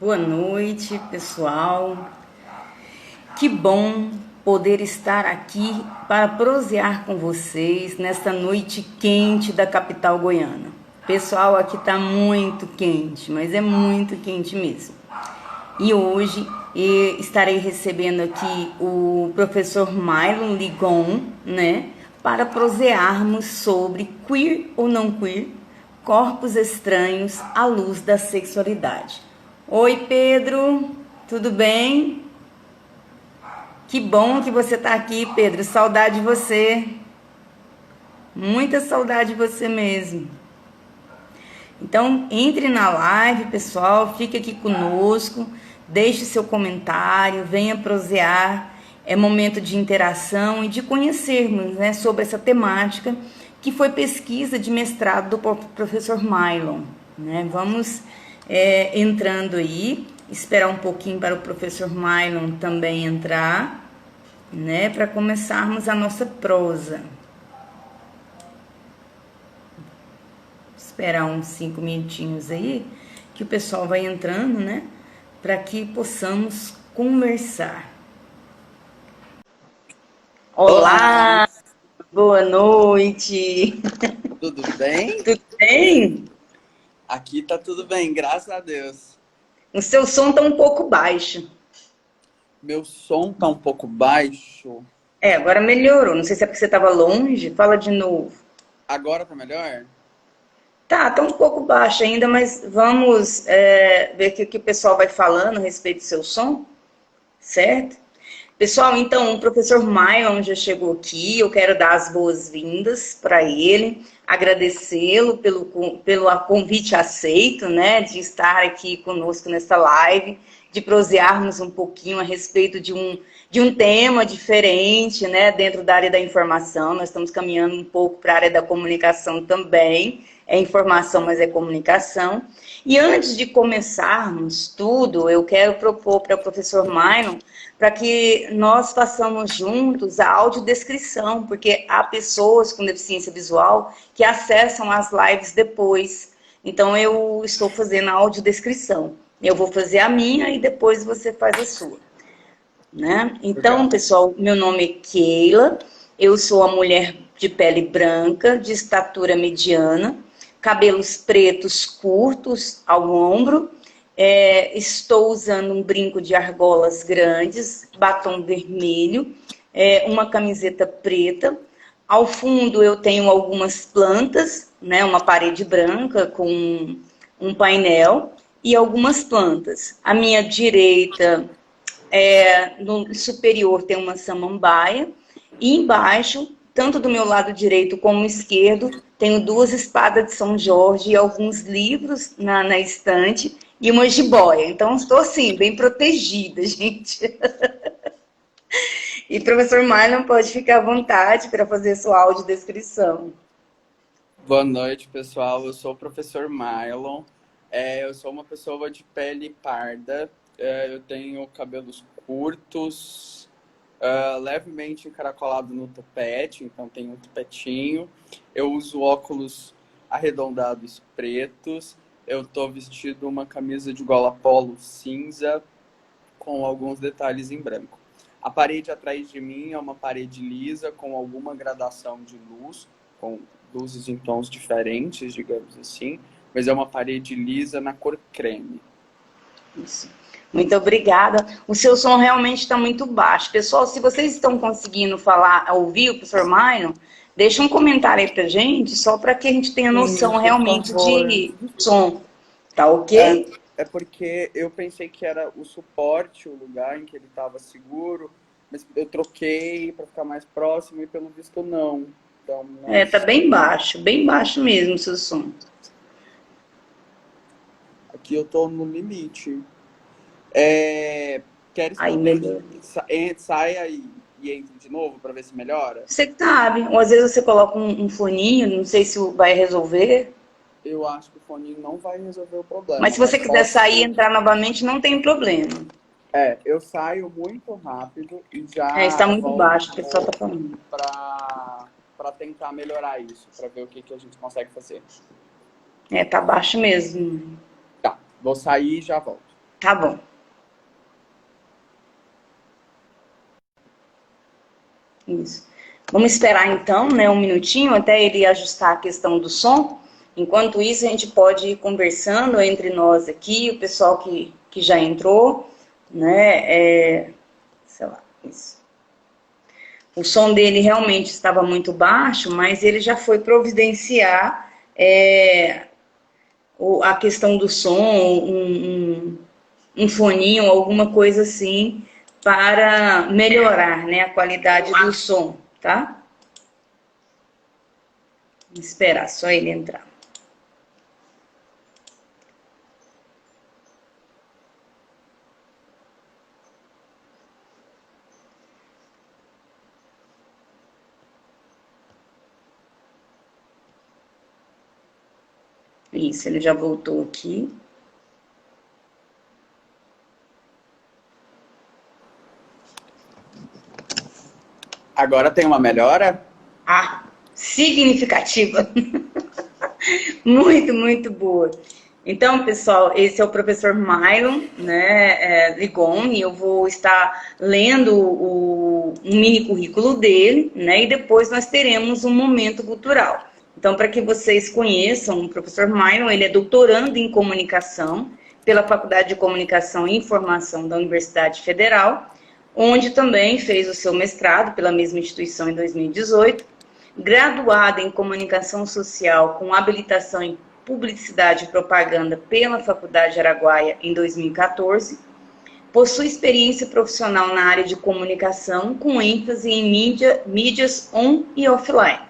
Boa noite, pessoal. Que bom poder estar aqui para prosear com vocês nesta noite quente da capital goiana. Pessoal, aqui tá muito quente, mas é muito quente mesmo. E hoje estarei recebendo aqui o professor Mylon Ligon, né, para prosearmos sobre queer ou não queer, corpos estranhos à luz da sexualidade. Oi, Pedro, tudo bem? Que bom que você está aqui, Pedro. Saudade de você. Muita saudade de você mesmo. Então, entre na live, pessoal. Fique aqui conosco. Deixe seu comentário. Venha prosear. É momento de interação e de conhecermos, né, sobre essa temática que foi pesquisa de mestrado do professor Mylon. Né? Vamos entrando aí. Esperar um pouquinho para o professor Mylon também entrar, né, para começarmos a nossa prosa. Esperar uns 5 minutinhos aí, que o pessoal vai entrando, né, para que possamos conversar. Olá, boa noite. Tudo bem? Tudo bem? Aqui tá tudo bem, graças a Deus. O seu som tá um pouco baixo. Meu som tá um pouco baixo. Agora melhorou. Não sei se é porque você estava longe. Fala de novo. Agora tá melhor? Tá um pouco baixo ainda, mas vamos ver o que o pessoal vai falando a respeito do seu som, certo? Pessoal, então, o professor Mylon já chegou aqui, eu quero dar as boas-vindas para ele, agradecê-lo pelo convite aceito, né, de estar aqui conosco nessa live, de prosearmos um pouquinho a respeito de um tema diferente, né, dentro da área da informação. Nós estamos caminhando um pouco para a área da comunicação também, é informação, mas é comunicação. E antes de começarmos tudo, eu quero propor para o professor Mylon para que nós façamos juntos a audiodescrição, porque há pessoas com deficiência visual que acessam as lives depois. Então, eu estou fazendo a audiodescrição. Eu vou fazer a minha e depois você faz a sua. Né? Então, Legal. pessoal, meu nome é Keila, eu sou a mulher de pele branca, de estatura mediana, cabelos pretos curtos ao ombro, estou usando um brinco de argolas grandes, batom vermelho, uma camiseta preta. Ao fundo eu tenho algumas plantas, né, uma parede branca com um painel e algumas plantas. À minha direita, no superior tem uma samambaia e embaixo, tanto do meu lado direito como esquerdo, tenho 2 espadas de São Jorge e alguns livros na estante e uma jiboia. Então, estou assim, bem protegida, gente. E professor Mylon pode ficar à vontade para fazer sua audiodescrição. Boa noite, pessoal. Eu sou o professor Mylon. Eu sou uma pessoa de pele parda. Eu tenho cabelos curtos, levemente encaracolado no topete, então tenho um topetinho. Eu uso óculos arredondados pretos. Eu tô vestido uma camisa de gola polo cinza com alguns detalhes em branco. A parede atrás de mim é uma parede lisa com alguma gradação de luz, com luzes em tons diferentes, digamos assim, mas é uma parede lisa na cor creme. Isso. Muito obrigada. O seu som realmente está muito baixo. Pessoal, se vocês estão conseguindo ouvir o professor Mylon, deixa um comentário aí pra gente, só para que a gente tenha noção Por realmente favor. de som. Tá ok? É porque eu pensei que era o suporte, o lugar em que ele estava seguro, mas eu troquei para ficar mais próximo e pelo visto não. Então, Tá bem baixo mesmo o seu som. aqui eu tô no limite. Queres que Aí eu melhor. saia e entre de novo para ver se melhora? Você que sabe, ou às vezes você coloca um foninho, não sei se vai resolver, Eu acho que o fone não vai resolver o mas problema, se você mas quiser sair e posso. entrar novamente, não tem problema. Eu saio muito rápido e Está já muito volto baixo, o pessoal tá falando. para tentar melhorar isso, para ver o que a gente consegue fazer. Tá baixo mesmo. Tá, vou sair e já volto. Tá bom. Isso. Vamos esperar então, né, um minutinho até ele ajustar a questão do som. Enquanto isso, a gente pode ir conversando entre nós aqui, o pessoal que já entrou, né, sei lá, isso. O som dele realmente estava muito baixo, mas ele já foi providenciar a questão do som, um foninho, alguma coisa assim, para melhorar, né, a qualidade do som, tá? Vou esperar só ele entrar. Isso, ele já voltou aqui. Agora tem uma melhora? Ah, significativa. Muito, muito boa. Então, pessoal, esse é o professor Mylon, né, Ligon, e eu vou estar lendo um mini currículo dele, né, e depois nós teremos um momento cultural. Então, para que vocês conheçam, o professor Mylon, ele é doutorando em comunicação pela Faculdade de Comunicação e Informação da Universidade Federal, onde também fez o seu mestrado pela mesma instituição em 2018, graduada em Comunicação Social com habilitação em Publicidade e Propaganda pela Faculdade Araguaia em 2014, possui experiência profissional na área de comunicação com ênfase em mídias on e offline.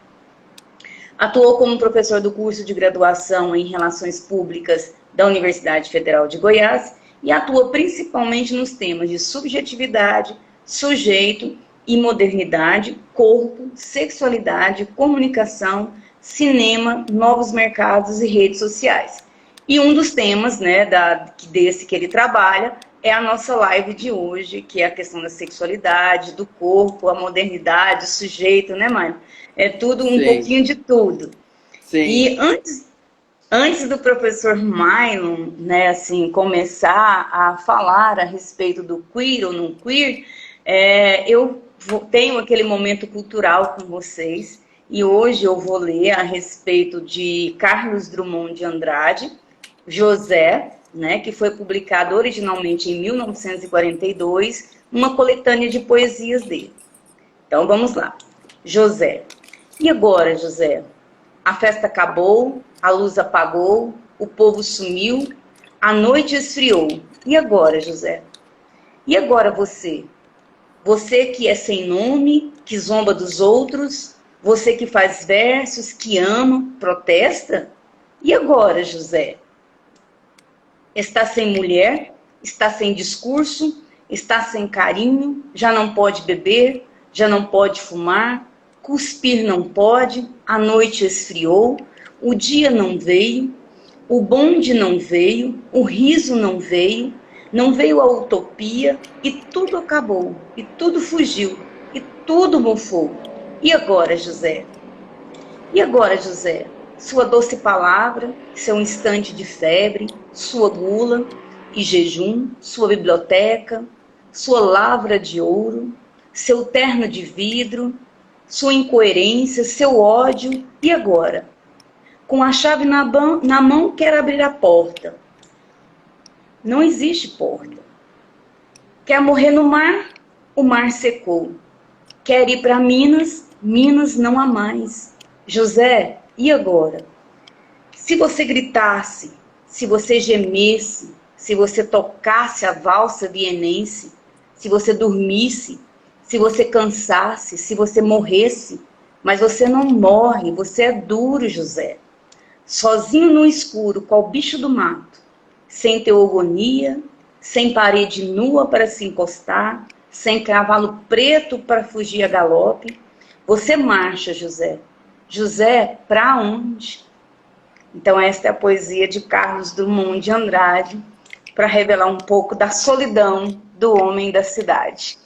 Atuou como professor do curso de graduação em Relações Públicas da Universidade Federal de Goiás e atua principalmente nos temas de subjetividade, sujeito e modernidade, corpo, sexualidade, comunicação, cinema, novos mercados e redes sociais. E um dos temas, né, desse que ele trabalha é a nossa live de hoje, que é a questão da sexualidade, do corpo, a modernidade, o sujeito, né, Mário? É tudo um pouquinho de tudo. Sim. E antes do professor Mylon, né, assim, começar a falar a respeito do queer ou não queer, eu tenho aquele momento cultural com vocês. E hoje eu vou ler a respeito de Carlos Drummond de Andrade, José, né, que foi publicado originalmente em 1942, uma coletânea de poesias dele. Então vamos lá. José. E agora, José? A festa acabou, a luz apagou, o povo sumiu, a noite esfriou. E agora, José? E agora você? Você que é sem nome, que zomba dos outros, você que faz versos, que ama, protesta? E agora, José? Está sem mulher, está sem discurso, está sem carinho, já não pode beber, já não pode fumar, cuspir não pode, a noite esfriou, o dia não veio, o bonde não veio, o riso não veio a utopia e tudo acabou, e tudo fugiu, e tudo mofou. E agora, José? E agora, José? Sua doce palavra, seu instante de febre, sua gula e jejum, sua biblioteca, sua lavra de ouro, seu terno de vidro, sua incoerência, seu ódio. E agora? Com a chave na mão, quer abrir a porta. Não existe porta. Quer morrer no mar? O mar secou. Quer ir para Minas? Minas não há mais. José, e agora? Se você gritasse, se você gemesse, se você tocasse a valsa vienense, se você dormisse, se você cansasse, se você morresse, mas você não morre, você é duro, José. Sozinho no escuro, qual bicho do mato, sem teogonia, sem parede nua para se encostar, sem cavalo preto para fugir a galope, você marcha, José. José, para onde? Então esta é a poesia de Carlos Drummond de Andrade, para revelar um pouco da solidão do homem da cidade.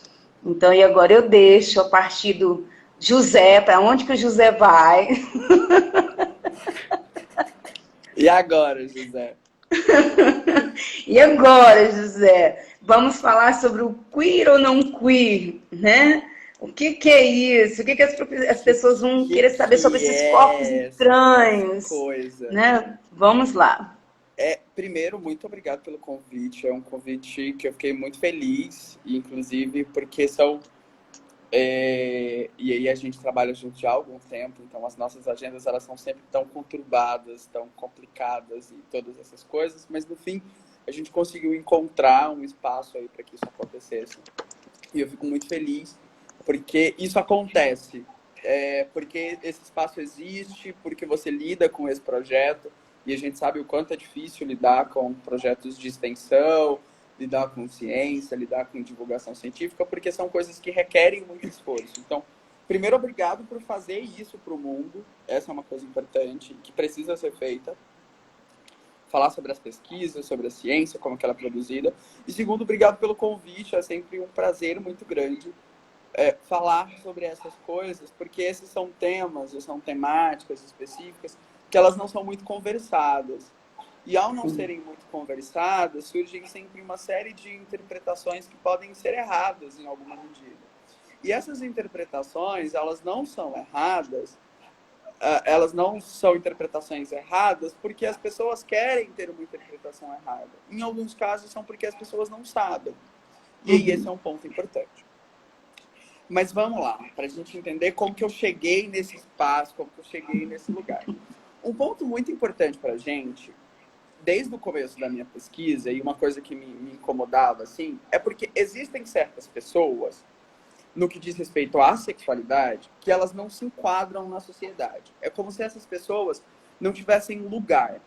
Então, e agora eu deixo a partir do José, para onde que o José vai? E agora, José? E agora, José, vamos falar sobre o queer ou não queer, né? O que que é isso? O que que as pessoas vão querer saber sobre Que esses corpos é essa estranhos, coisa? né? Vamos lá. Primeiro, muito obrigado pelo convite. É um convite que eu fiquei muito feliz, inclusive porque e aí a gente trabalha junto já há algum tempo, então as nossas agendas elas são sempre tão conturbadas, tão complicadas e todas essas coisas, mas no fim a gente conseguiu encontrar um espaço aí para que isso acontecesse. E eu fico muito feliz porque isso acontece, porque esse espaço existe, porque você lida com esse projeto e a gente sabe o quanto é difícil lidar com projetos de extensão, lidar com ciência, lidar com divulgação científica, porque são coisas que requerem muito esforço. Então, primeiro, obrigado por fazer isso para o mundo. Essa é uma coisa importante que precisa ser feita. Falar sobre as pesquisas, sobre a ciência, como que ela é produzida. E segundo, obrigado pelo convite. É sempre um prazer muito grande falar sobre essas coisas, porque esses são temas, são temáticas específicas que elas não são muito conversadas. E ao não serem muito conversadas, surgem sempre uma série de interpretações que podem ser erradas em alguma medida. E essas interpretações, elas não são erradas, elas não são interpretações erradas porque as pessoas querem ter uma interpretação errada. Em alguns casos são porque as pessoas não sabem. E aí esse é um ponto importante. Mas vamos lá, para a gente entender como que eu cheguei nesse espaço, como que eu cheguei nesse lugar. Um ponto muito importante para a gente, desde o começo da minha pesquisa, e uma coisa que me incomodava, assim, é porque existem certas pessoas, no que diz respeito à sexualidade, que elas não se enquadram na sociedade. É como se essas pessoas não tivessem lugar.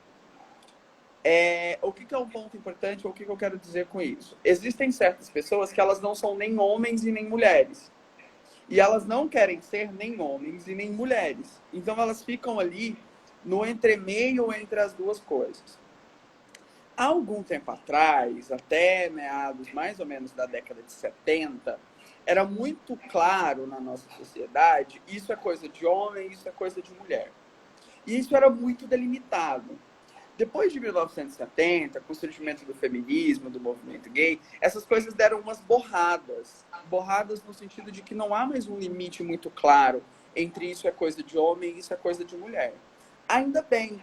O que é um ponto importante, ou o que eu quero dizer com isso? Existem certas pessoas que elas não são nem homens e nem mulheres. E elas não querem ser nem homens e nem mulheres. Então elas ficam ali no entremeio entre as duas coisas. Há algum tempo atrás, até meados mais ou menos da década de 70, era muito claro na nossa sociedade, isso é coisa de homem, isso é coisa de mulher. E isso era muito delimitado. Depois de 1970, com o surgimento do feminismo, do movimento gay, essas coisas deram umas borradas. Borradas no sentido de que não há mais um limite muito claro entre isso é coisa de homem e isso é coisa de mulher. Ainda bem.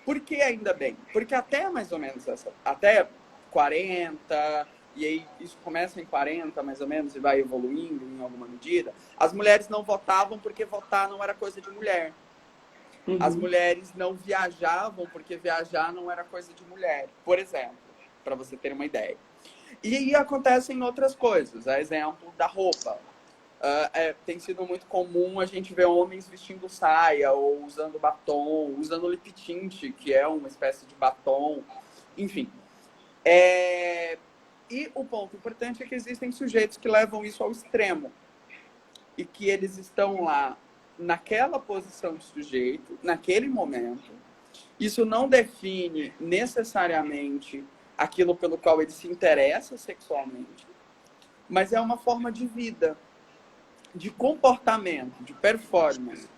Por que ainda bem? Porque até mais ou menos até 40, e aí isso começa em 40 mais ou menos e vai evoluindo em alguma medida, as mulheres não votavam porque votar não era coisa de mulher. As mulheres não viajavam porque viajar não era coisa de mulher, por exemplo, para você ter uma ideia. E aí acontecem outras coisas, a exemplo da roupa. Tem sido muito comum a gente ver homens vestindo saia ou usando batom, usando lip tint, que é uma espécie de batom, enfim. E o ponto importante é que existem sujeitos que levam isso ao extremo e que eles estão lá naquela posição de sujeito, naquele momento. Isso não define necessariamente aquilo pelo qual ele se interessa sexualmente, mas é uma forma de vida, de comportamento, de performance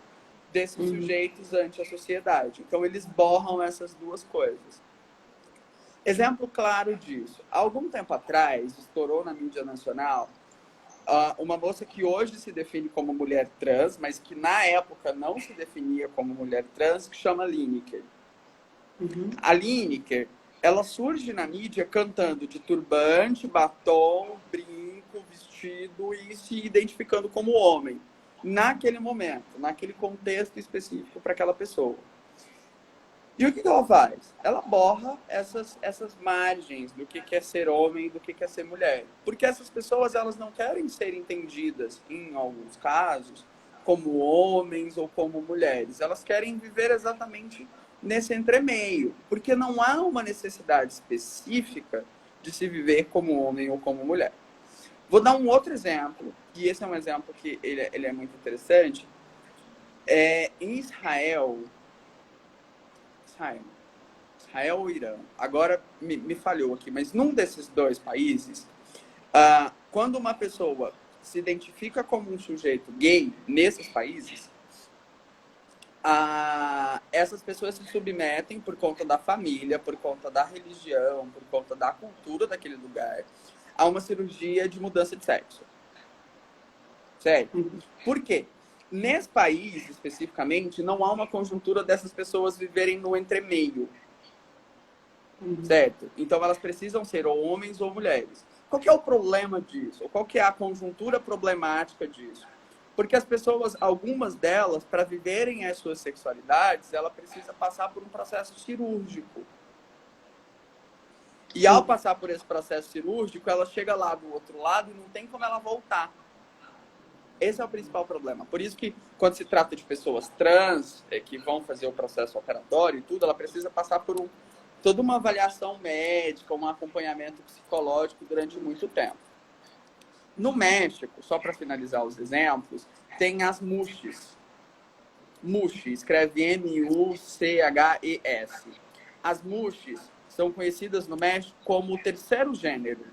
desses sujeitos ante a sociedade. Então, eles borram essas duas coisas. Exemplo claro disso. Há algum tempo atrás, estourou na mídia nacional uma moça que hoje se define como mulher trans, mas que na época não se definia como mulher trans, que chama Lineker. A Lineker, ela surge na mídia cantando de turbante, batom, brinco, vestido e se identificando como homem, naquele momento, naquele contexto específico para aquela pessoa. E o que ela faz? Ela borra essas margens do que é ser homem e do que é ser mulher. Porque essas pessoas elas não querem ser entendidas, em alguns casos, como homens ou como mulheres. Elas querem viver exatamente nesse entremeio. Porque não há uma necessidade específica de se viver como homem ou como mulher. Vou dar um outro exemplo, e esse é um exemplo que ele é muito interessante. Em Israel ou Irã, agora me falhou aqui, mas num desses dois países, quando uma pessoa se identifica como um sujeito gay nesses países, essas pessoas se submetem por conta da família, por conta da religião, por conta da cultura daquele lugar, a uma cirurgia de mudança de sexo. Sério. Por quê? Nesse país, especificamente, não há uma conjuntura dessas pessoas viverem no entremeio. Certo? Então, elas precisam ser ou homens ou mulheres. Qual que é o problema disso? Qual que é a conjuntura problemática disso? Porque as pessoas, algumas delas, para viverem as suas sexualidades, ela precisa passar por um processo cirúrgico. E ao passar por esse processo cirúrgico, ela chega lá do outro lado e não tem como ela voltar. Esse é o principal problema. Por isso que, quando se trata de pessoas trans, que vão fazer o processo operatório e tudo, ela precisa passar por toda uma avaliação médica, um acompanhamento psicológico durante muito tempo. No México, só para finalizar os exemplos, tem as MUSHs. MUSH, escreve M-U-C-H-E-S. As MUSHs são conhecidas no México como o terceiro gênero.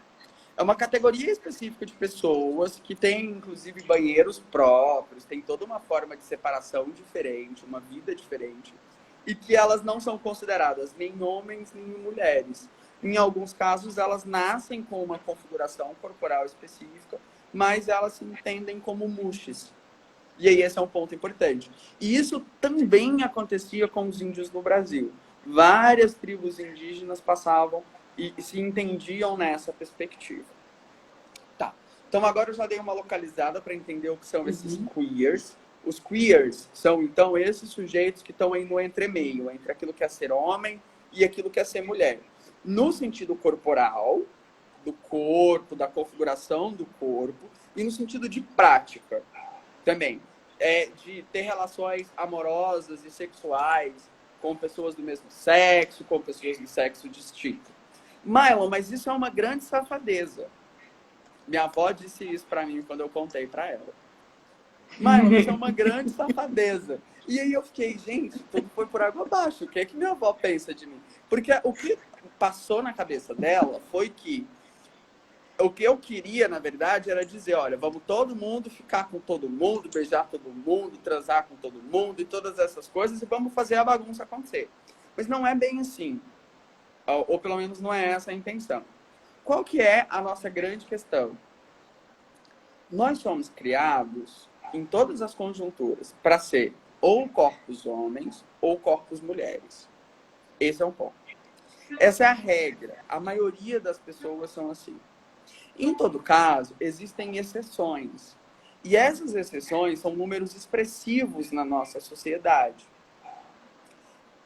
É uma categoria específica de pessoas que tem, inclusive, banheiros próprios, tem toda uma forma de separação diferente, uma vida diferente, e que elas não são consideradas nem homens nem mulheres. Em alguns casos, elas nascem com uma configuração corporal específica, mas elas se entendem como mushes. E aí esse é um ponto importante. E isso também acontecia com os índios no Brasil. Várias tribos indígenas passavam e se entendiam nessa perspectiva. Tá. Então agora eu já dei uma localizada para entender o que são esses queers. Os queers são, então, esses sujeitos que estão aí no entremeio, entre aquilo que é ser homem e aquilo que é ser mulher. No sentido corporal, do corpo, da configuração do corpo, e no sentido de prática também. De ter relações amorosas e sexuais com pessoas do mesmo sexo, com pessoas do sexo distinto. Mylon, mas isso é uma grande safadeza. Minha avó disse isso para mim quando eu contei para ela. Mylon, isso é uma grande safadeza. E aí eu fiquei, gente, tudo foi por água abaixo. O que é que minha avó pensa de mim? Porque o que passou na cabeça dela foi que o que eu queria, na verdade, era dizer, olha, vamos todo mundo ficar com todo mundo, beijar todo mundo, transar com todo mundo e todas essas coisas e vamos fazer a bagunça acontecer. Mas não é bem assim. Ou pelo menos não é essa a intenção. Qual que é a nossa grande questão? Nós somos criados em todas as conjunturas para ser ou corpos homens ou corpos mulheres. Esse é um ponto. Essa é a regra. A maioria das pessoas são assim. Em todo caso, existem exceções. E essas exceções são números expressivos na nossa sociedade.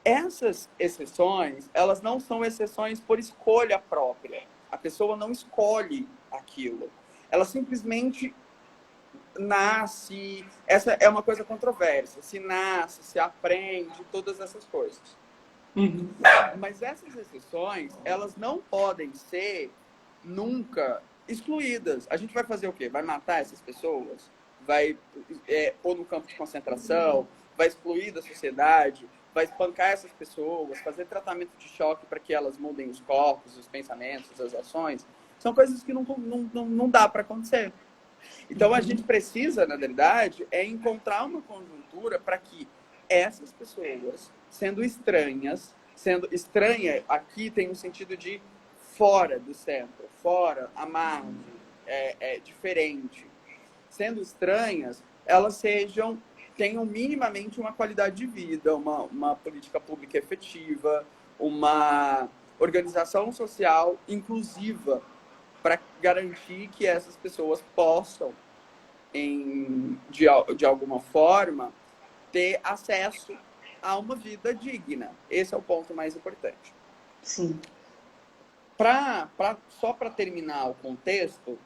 Essas exceções, elas não são exceções por escolha própria. A pessoa não escolhe aquilo. Ela simplesmente nasce. Essa é uma coisa controversa. Se nasce, se aprende, todas essas coisas. Mas essas exceções, elas não podem ser nunca excluídas. A gente vai fazer o quê? Vai matar essas pessoas? Vai pôr no campo de concentração? Vai excluir da sociedade? Vai espancar essas pessoas? Fazer tratamento de choque para que elas mudem os corpos, os pensamentos, as ações? São coisas que não dá para acontecer. Então, a gente precisa, na verdade, encontrar uma conjuntura para que essas pessoas, sendo estranhas, sendo estranha aqui tem um sentido de fora do centro, fora, à margem, diferente. Sendo estranhas, elas tenham minimamente uma qualidade de vida, uma política pública efetiva, uma organização social inclusiva para garantir que essas pessoas possam, de alguma forma, ter acesso a uma vida digna. Esse é o ponto mais importante. Sim. Só para terminar o contexto,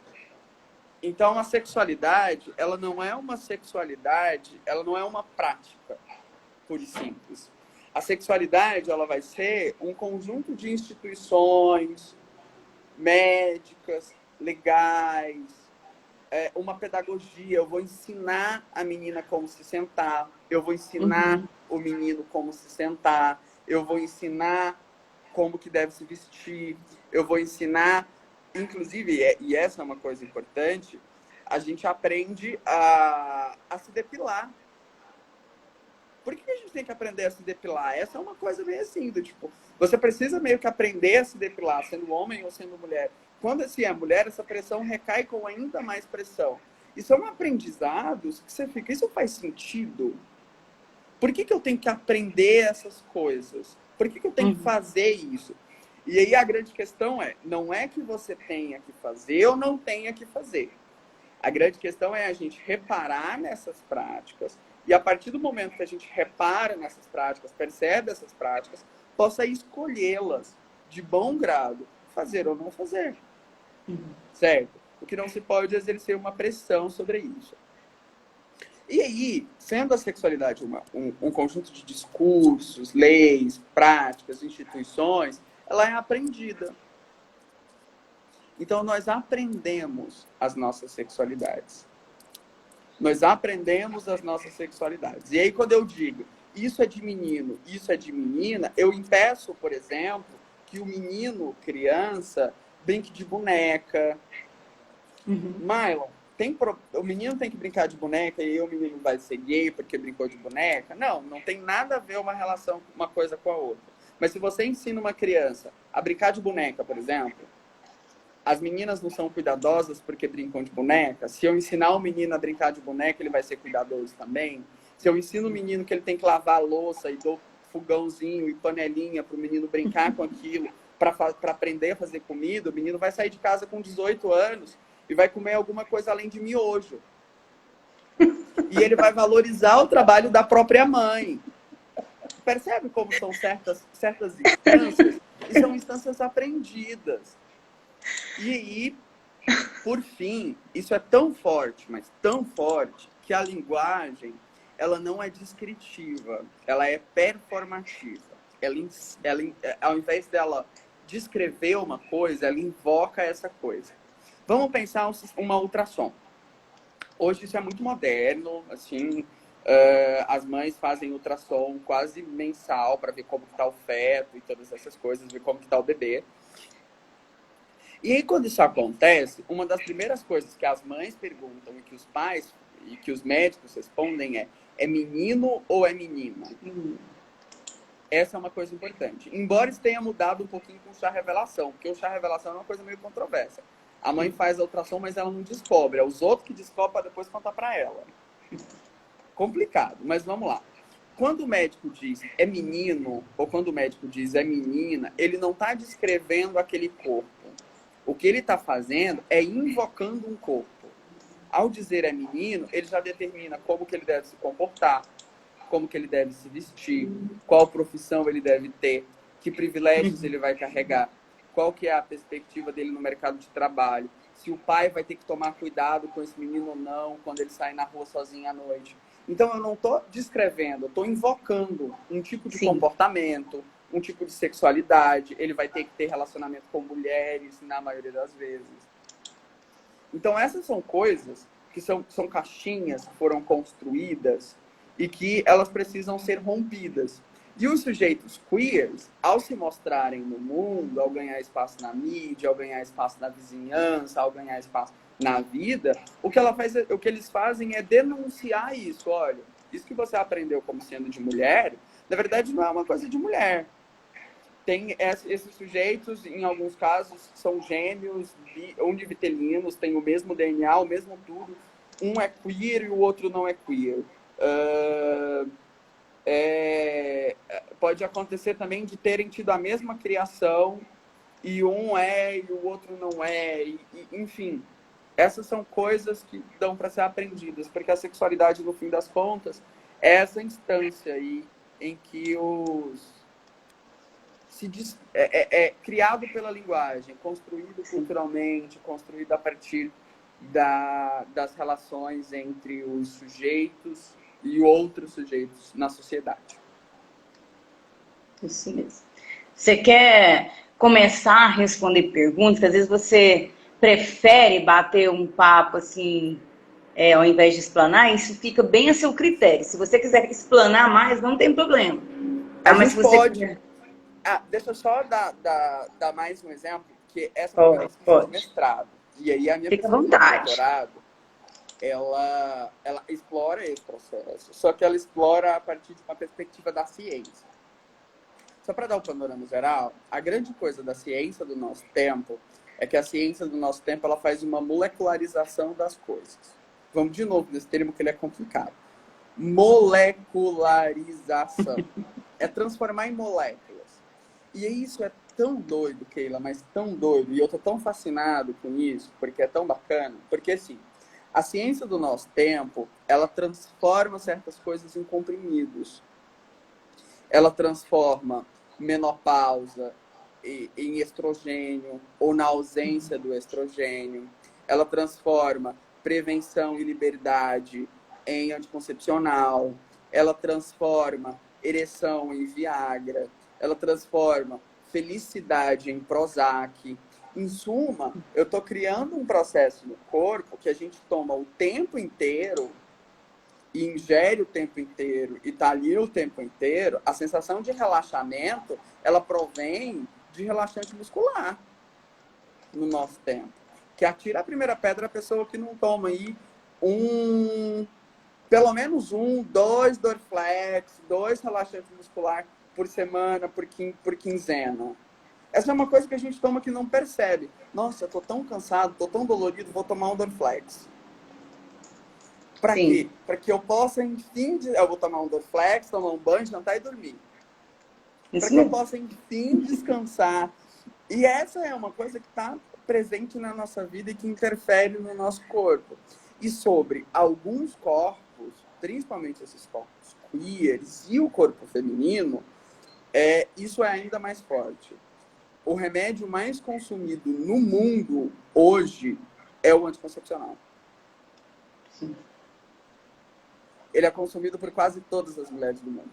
então a sexualidade, ela não é uma sexualidade, ela não é uma prática pura e simples. A sexualidade, ela vai ser um conjunto de instituições médicas, legais, uma pedagogia. Eu vou ensinar a menina como se sentar, eu vou ensinar o menino como se sentar, eu vou ensinar como que deve se vestir, eu vou ensinar, inclusive, e essa é uma coisa importante, a gente aprende a se depilar. Por que a gente tem que aprender a se depilar? Essa é uma coisa meio assim, do tipo, você precisa meio que aprender a se depilar, sendo homem ou sendo mulher. Quando assim é mulher, essa pressão recai com ainda mais pressão. E são aprendizados que você fica, isso faz sentido? Por que eu tenho que aprender essas coisas? Por que eu tenho que fazer isso? E aí a grande questão é, não é que você tenha que fazer ou não tenha que fazer. A grande questão é a gente reparar nessas práticas e a partir do momento que a gente repara nessas práticas, percebe essas práticas, possa escolhê-las de bom grado, fazer ou não fazer. Certo? O que não se pode é exercer uma pressão sobre isso. E aí, sendo a sexualidade um conjunto de discursos, leis, práticas, instituições, ela é aprendida. Então, nós aprendemos as nossas sexualidades. Nós aprendemos as nossas sexualidades. E aí, quando eu digo, isso é de menino, isso é de menina, eu impeço, por exemplo, que o menino, criança, brinque de boneca. Mylon, o menino tem que brincar de boneca e o menino vai ser gay porque brincou de boneca? Não, não tem nada a ver uma relação, uma coisa com a outra. Mas se você ensina uma criança a brincar de boneca, por exemplo, as meninas não são cuidadosas porque brincam de boneca. Se eu ensinar o menino a brincar de boneca, ele vai ser cuidadoso também. Se eu ensino o menino que ele tem que lavar a louça e dou fogãozinho e panelinha para o menino brincar com aquilo, para aprender a fazer comida, o menino vai sair de casa com 18 anos e vai comer alguma coisa além de miojo. E ele vai valorizar o trabalho da própria mãe. Percebe como são certas instâncias? E são instâncias aprendidas. E aí, por fim, isso é tão forte, mas tão forte, que a linguagem, ela não é descritiva, ela é performativa. Ela, ao invés dela descrever uma coisa, ela invoca essa coisa. Vamos pensar uma ultrassom. Hoje isso é muito moderno, assim, as mães fazem ultrassom quase mensal para ver como está o feto e todas essas coisas, ver como está o bebê. E aí, quando isso acontece, uma das primeiras coisas que as mães perguntam e que os pais e que os médicos respondem é menino ou é menina? Essa é uma coisa importante. Embora isso tenha mudado um pouquinho com o chá revelação, porque o chá revelação é uma coisa meio controversa. A mãe faz a ultrassom, mas ela não descobre. É os outros que descobrem para depois contar para ela. Complicado, mas vamos lá. Quando o médico diz é menino, ou quando o médico diz é menina, ele não está descrevendo aquele corpo. O que ele está fazendo é invocando um corpo. Ao dizer é menino, ele já determina como que ele deve se comportar, como que ele deve se vestir, qual profissão ele deve ter, que privilégios ele vai carregar, qual que é a perspectiva dele no mercado de trabalho, se o pai vai ter que tomar cuidado com esse menino ou não, quando ele sai na rua sozinho à noite. Então, eu não estou descrevendo, eu estou invocando um tipo de comportamento, um tipo de sexualidade, ele vai ter que ter relacionamento com mulheres, na maioria das vezes. Então, essas são coisas que são caixinhas que foram construídas e que elas precisam ser rompidas. E os sujeitos queers, ao se mostrarem no mundo, ao ganhar espaço na mídia, ao ganhar espaço na vizinhança, ao ganhar espaço na vida, o que eles fazem é denunciar isso. Olha, isso que você aprendeu como sendo de mulher, na verdade não é uma coisa de mulher. Tem esses sujeitos, em alguns casos, são gêmeos, univitelinos, têm o mesmo DNA, o mesmo tudo. Um é queer e o outro não é queer. Pode acontecer também de terem tido a mesma criação e um é e o outro não é. Enfim, essas são coisas que dão para ser aprendidas, porque a sexualidade, no fim das contas, é essa instância aí em que é criado pela linguagem, construído culturalmente, construído a partir das relações entre os sujeitos e outros sujeitos na sociedade. Isso mesmo. Você quer começar a responder perguntas? Às vezes você prefere bater um papo assim, ao invés de explanar, isso fica bem a seu critério. Se você quiser explanar mais, não tem problema. Mas se você pode... deixa eu só dar mais um exemplo, que essa foi a minha discussão de mestrado. E aí a minha Fica à vontade. Doutorado, ela explora esse processo, só que ela explora a partir de uma perspectiva da ciência. Só para dar o panorama geral, a grande coisa da ciência do nosso tempo é que a ciência do nosso tempo ela faz uma molecularização das coisas. Vamos de novo nesse termo que ele é complicado. Molecularização. É transformar em moléculas. E isso é tão doido, Keila, mas tão doido. E eu tô tão fascinado com isso, porque é tão bacana. Porque, assim, a ciência do nosso tempo, ela transforma certas coisas em comprimidos. Ela transforma menopausa em estrogênio ou na ausência do estrogênio. Ela transforma prevenção e liberdade em anticoncepcional. Ela transforma ereção em Viagra. Ela transforma felicidade em Prozac. Em suma, eu estou criando um processo no corpo que a gente toma o tempo inteiro e ingere o tempo inteiro e tá ali o tempo inteiro. A sensação de relaxamento, ela provém de relaxante muscular no nosso tempo. Que atira a primeira pedra a pessoa que não toma aí pelo menos 2 Dorflex, 2 relaxantes muscular por semana, por quinzena. Essa é uma coisa que a gente toma que não percebe. Nossa, eu tô tão cansado, tô tão dolorido, vou tomar um Dorflex. Para quê? Para que eu possa, enfim, eu vou tomar um Dorflex, tomar um banho, jantar e dormir. Para que eu possa, enfim, descansar. E essa é uma coisa que está presente na nossa vida e que interfere no nosso corpo. E sobre alguns corpos, principalmente esses corpos queers e o corpo feminino, isso é ainda mais forte. O remédio mais consumido no mundo hoje é o anticoncepcional. Sim. Ele é consumido por quase todas as mulheres do mundo.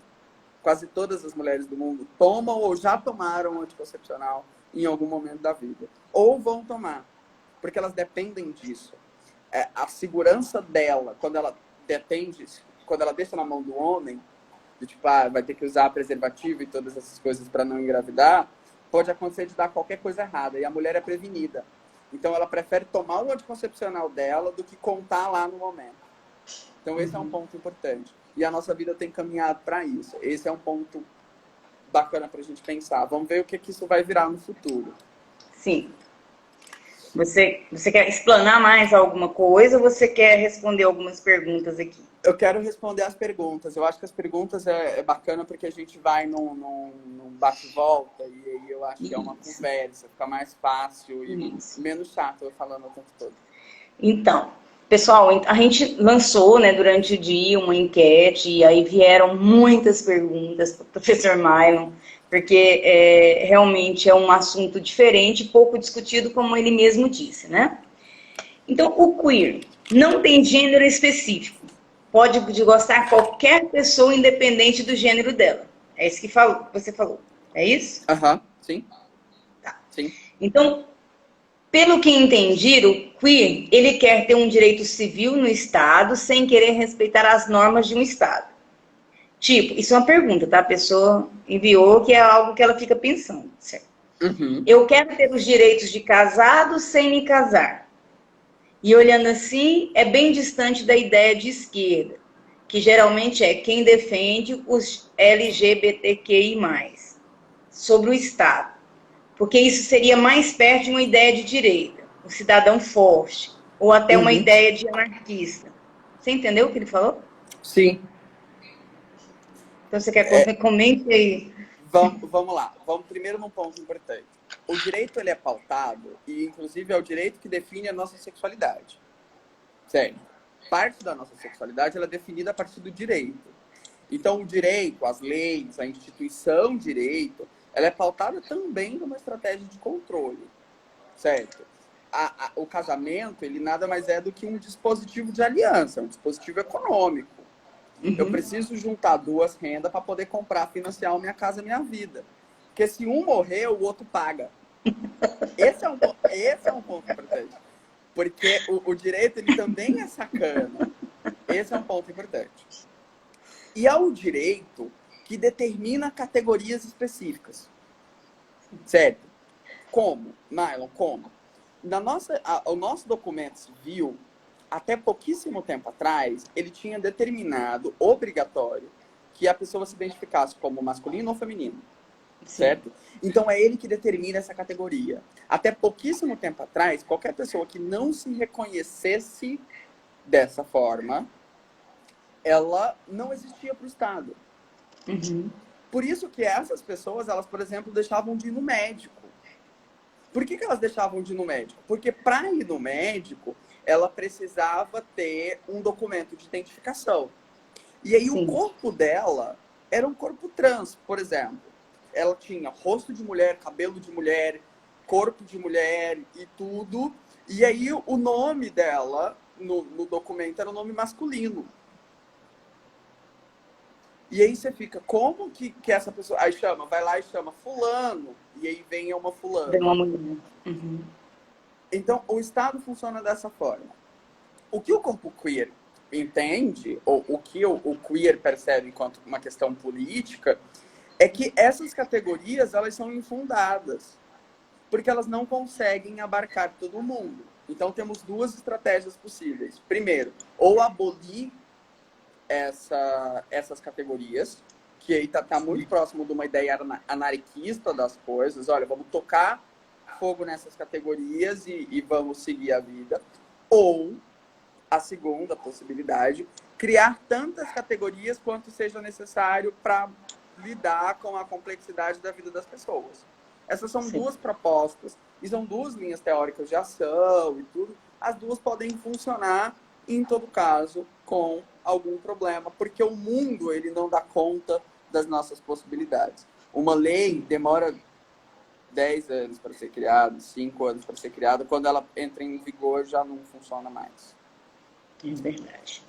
Quase todas as mulheres do mundo tomam ou já tomaram anticoncepcional em algum momento da vida. Ou vão tomar, porque elas dependem disso. A segurança dela, quando ela deixa na mão do homem, de tipo, vai ter que usar preservativo e todas essas coisas para não engravidar, pode acontecer de dar qualquer coisa errada. E a mulher é prevenida. Então, ela prefere tomar o anticoncepcional dela do que contar lá no momento. Então, esse é um ponto importante. E a nossa vida tem caminhado para isso. Esse é um ponto bacana para a gente pensar. Vamos ver o que isso vai virar no futuro. Sim. Você quer explanar mais alguma coisa ou você quer responder algumas perguntas aqui? Eu quero responder as perguntas. Eu acho que as perguntas é bacana porque a gente vai num bate-volta e aí eu acho que é uma conversa, fica mais fácil e menos chato eu falando o tempo todo. Então, pessoal, a gente lançou, né, durante o dia uma enquete e aí vieram muitas perguntas para o professor Mylon, porque realmente é um assunto diferente, pouco discutido, como ele mesmo disse, né? Então, o queer não tem gênero específico. Pode gostar qualquer pessoa, independente do gênero dela. É isso que você falou. É isso? Sim. Tá. Sim. Então, pelo que entendi, o queer, ele quer ter um direito civil no Estado sem querer respeitar as normas de um Estado. Tipo, isso é uma pergunta, tá? A pessoa enviou que é algo que ela fica pensando, certo? Uhum. Eu quero ter os direitos de casado sem me casar. E olhando assim, é bem distante da ideia de esquerda, que geralmente é quem defende os LGBTQI+, sobre o Estado. Porque isso seria mais perto de uma ideia de direita, um cidadão forte, ou até uma ideia de anarquista. Você entendeu o que ele falou? Sim. Então você quer comente aí? Vamos lá. Vamos primeiro num ponto importante. O direito ele é pautado e, inclusive, é o direito que define a nossa sexualidade. Certo? Parte da nossa sexualidade ela é definida a partir do direito. Então, o direito, as leis, a instituição direito, ela é pautada também numa estratégia de controle. Certo? O casamento, ele nada mais é do que um dispositivo de aliança, um dispositivo econômico. Eu preciso juntar 2 rendas para poder comprar, financiar a minha casa, a minha vida. Porque se um morrer, o outro paga. Esse é um ponto importante. Porque o direito, ele também é sacana. Esse é um ponto importante. E é o direito que determina categorias específicas. Certo? Como? Nylon, como? O nosso documento civil, até pouquíssimo tempo atrás, ele tinha determinado, obrigatório, que a pessoa se identificasse como masculino ou feminino. Sim. Certo? Então é ele que determina essa categoria. Até pouquíssimo tempo atrás, qualquer pessoa que não se reconhecesse dessa forma, ela não existia para o Estado. Uhum. Por isso que essas pessoas, elas, por exemplo, deixavam de ir no médico. Por que elas deixavam de ir no médico? Porque para ir no médico, ela precisava ter um documento de identificação. E aí o Sim. corpo dela era um corpo trans, por exemplo. Ela tinha rosto de mulher, cabelo de mulher, corpo de mulher e tudo. E aí o nome dela no documento era um nome masculino. E aí você fica, como que essa pessoa... Aí chama, vai lá e chama fulano. E aí vem uma fulana. De uma mulher. Uhum. Então, o Estado funciona dessa forma. O que o corpo queer entende, ou o que o queer percebe enquanto uma questão política, é que essas categorias, elas são infundadas, porque elas não conseguem abarcar todo mundo. Então, temos duas estratégias possíveis. Primeiro, ou abolir essas categorias, que aí tá muito próximo de uma ideia anarquista das coisas. Olha, vamos tocar fogo nessas categorias e vamos seguir a vida. Ou a segunda possibilidade, criar tantas categorias quanto seja necessário para lidar com a complexidade da vida das pessoas. Essas são duas propostas, e são duas linhas teóricas de ação e tudo. As duas podem funcionar, em todo caso, com algum problema, porque o mundo ele não dá conta das nossas possibilidades. Uma lei demora 10 anos para ser criada, 5 anos para ser criada, quando ela entra em vigor já não funciona mais. É verdade.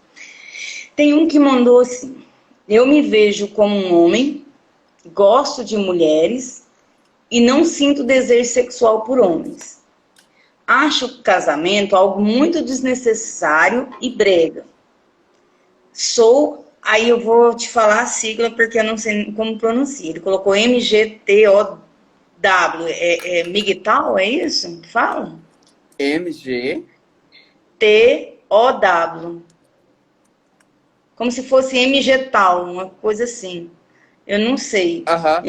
Tem um que mandou assim: eu me vejo como um homem, gosto de mulheres e não sinto desejo sexual por homens. Acho o casamento algo muito desnecessário e brega. Aí eu vou te falar a sigla porque eu não sei como pronuncia. Ele colocou MGTOW. É MGTOW, é isso que fala? MG TOW. Como se fosse MGTOW, uma coisa assim. Eu não sei. Aham.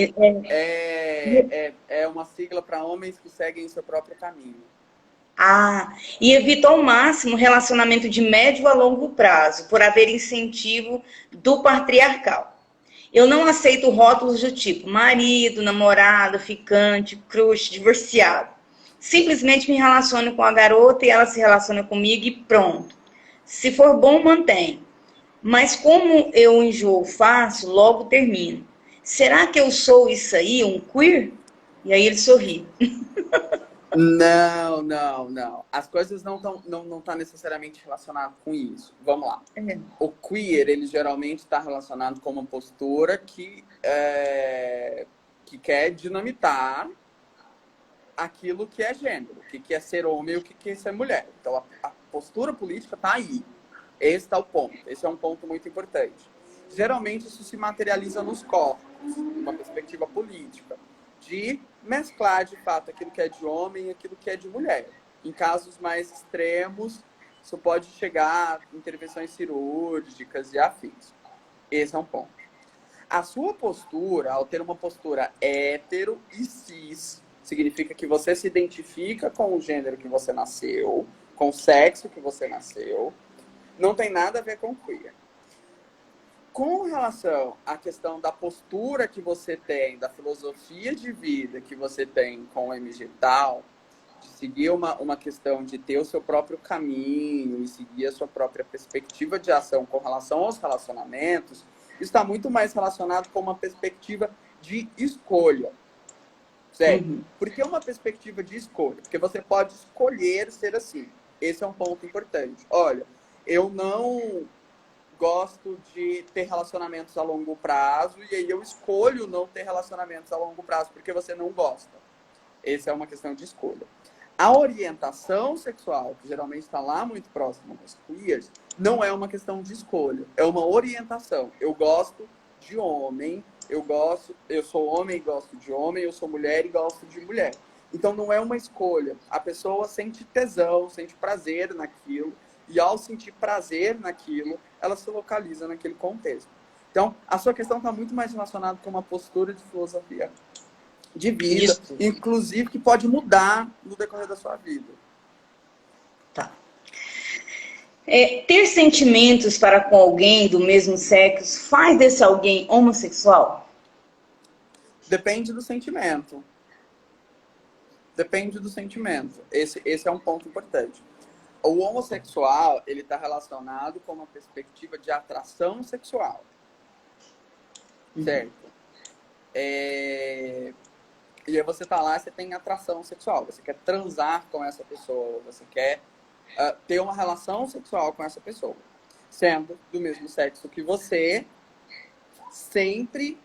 É uma sigla para homens que seguem seu próprio caminho. E evita ao máximo relacionamento de médio a longo prazo, por haver incentivo do patriarcal. Eu não aceito rótulos do tipo marido, namorado, ficante, crush, divorciado. Simplesmente me relaciono com a garota e ela se relaciona comigo e pronto. Se for bom, mantém. Mas como eu enjoo fácil, logo termino. Será que eu sou isso aí, um queer? E aí ele sorri. Não, não, não. As coisas não tá necessariamente relacionado com isso. Vamos lá. O queer, ele geralmente está relacionado com uma postura que quer dinamitar aquilo que é gênero, o que é ser homem e o que é ser mulher. Então, a postura política está aí. Esse está o ponto. Esse é um ponto muito importante. Geralmente, isso se materializa nos corpos, numa perspectiva política, de mesclar, de fato, aquilo que é de homem e aquilo que é de mulher. Em casos mais extremos, isso pode chegar a intervenções cirúrgicas e afins. Esse é um ponto. A sua postura, ao ter uma postura hétero e cis, significa que você se identifica com o gênero que você nasceu, com o sexo que você nasceu, não tem nada a ver com queer. Com relação à questão da postura que você tem, da filosofia de vida que você tem com o MGTOW, de seguir uma questão de ter o seu próprio caminho e seguir a sua própria perspectiva de ação com relação aos relacionamentos, está muito mais relacionado com uma perspectiva de escolha. Certo? Uhum. Por que uma perspectiva de escolha? Porque você pode escolher ser assim. Esse é um ponto importante. Olha, eu não gosto de ter relacionamentos a longo prazo e aí eu escolho não ter relacionamentos a longo prazo porque você não gosta. Essa é uma questão de escolha. A orientação sexual, que geralmente está lá muito próximo dos queers, não é uma questão de escolha, é uma orientação. Eu gosto de homem, eu sou homem e gosto de homem, eu sou mulher e gosto de mulher. Então não é uma escolha. A pessoa sente tesão, sente prazer naquilo E ao sentir prazer naquilo, ela se localiza naquele contexto. Então, a sua questão está muito mais relacionada com uma postura de filosofia de vida, Isso. inclusive que pode mudar no decorrer da sua vida. Tá. Ter sentimentos para com alguém do mesmo sexo faz desse alguém homossexual? Depende do sentimento. Depende do sentimento. Esse é um ponto importante. O homossexual, ele está relacionado com uma perspectiva de atração sexual. Certo? E aí você tá lá, você tem atração sexual. Você quer transar com essa pessoa. Você quer ter uma relação sexual com essa pessoa. Sendo do mesmo sexo que você, sempre...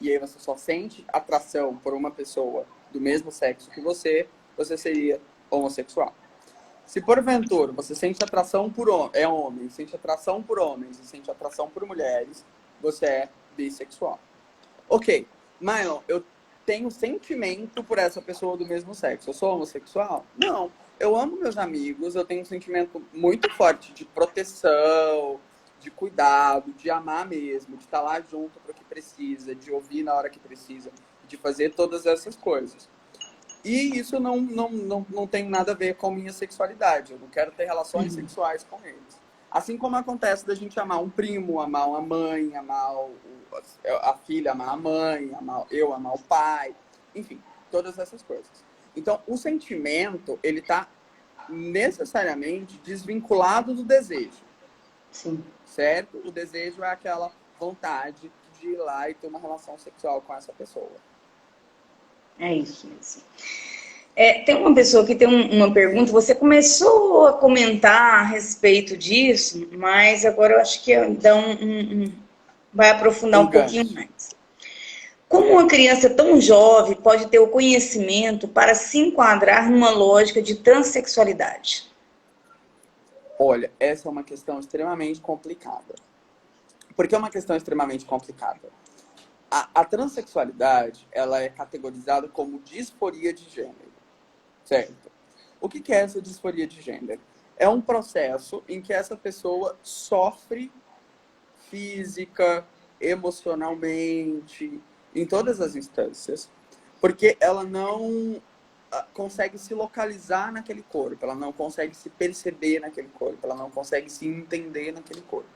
E aí você só sente atração por uma pessoa do mesmo sexo que você seria homossexual. Se porventura você sente atração por homem, sente atração por homens e sente atração por mulheres, você é bissexual. Ok, Mylon, eu tenho sentimento por essa pessoa do mesmo sexo. Eu sou homossexual? Não. Eu amo meus amigos, eu tenho um sentimento muito forte de proteção, de cuidado, de amar mesmo, de estar lá junto para o que precisa, de ouvir na hora que precisa, de fazer todas essas coisas. E isso não tem nada a ver com minha sexualidade. Eu não quero ter relações sexuais com eles. Assim como acontece da gente amar um primo, amar uma mãe, amar a filha, amar a mãe, eu amar o pai. Enfim, todas essas coisas. Então, o sentimento, ele está necessariamente desvinculado do desejo. Sim. Certo? O desejo é aquela vontade de ir lá e ter uma relação sexual com essa pessoa. É isso mesmo. Tem uma pessoa que tem uma pergunta, você começou a comentar a respeito disso, mas agora eu acho que vai aprofundar um pouquinho mais. Como uma criança tão jovem pode ter o conhecimento para se enquadrar numa lógica de transexualidade? Olha, essa é uma questão extremamente complicada. Por que é uma questão extremamente complicada? A transexualidade, ela é categorizada como disforia de gênero, certo? O que é essa disforia de gênero? É um processo em que essa pessoa sofre física, emocionalmente, em todas as instâncias, porque ela não consegue se localizar naquele corpo, ela não consegue se perceber naquele corpo, ela não consegue se entender naquele corpo.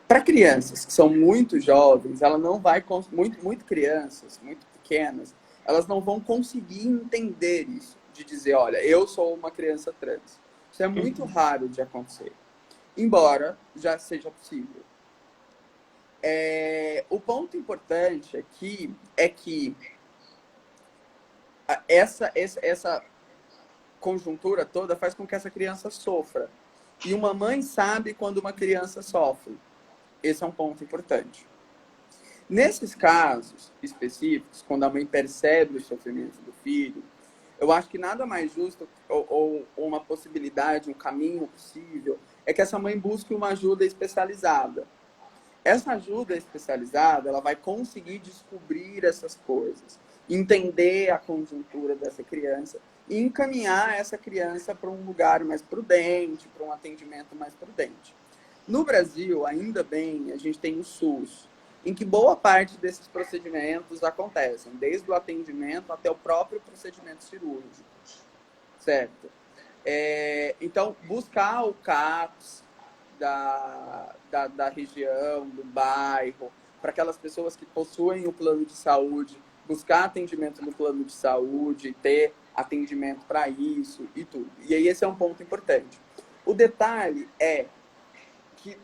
Para crianças que são muito jovens, ela não vai muito crianças, muito pequenas, elas não vão conseguir entender isso, de dizer, olha, eu sou uma criança trans. Isso é muito raro de acontecer, embora já seja possível. O ponto importante aqui é que essa conjuntura toda faz com que essa criança sofra. E uma mãe sabe quando uma criança sofre. Esse é um ponto importante. Nesses casos específicos, quando a mãe percebe o sofrimento do filho, eu acho que nada mais justo, ou uma possibilidade, um caminho possível, é que essa mãe busque uma ajuda especializada. Essa ajuda especializada, ela vai conseguir descobrir essas coisas, entender a conjuntura dessa criança e encaminhar essa criança para um lugar mais prudente, para um atendimento mais prudente. No Brasil, ainda bem, a gente tem o SUS, em que boa parte desses procedimentos acontecem, desde o atendimento até o próprio procedimento cirúrgico, certo? Então, buscar o CAPS da região, do bairro, para aquelas pessoas que possuem o plano de saúde, buscar atendimento no plano de saúde, ter atendimento para isso e tudo. E aí esse é um ponto importante. O detalhe é que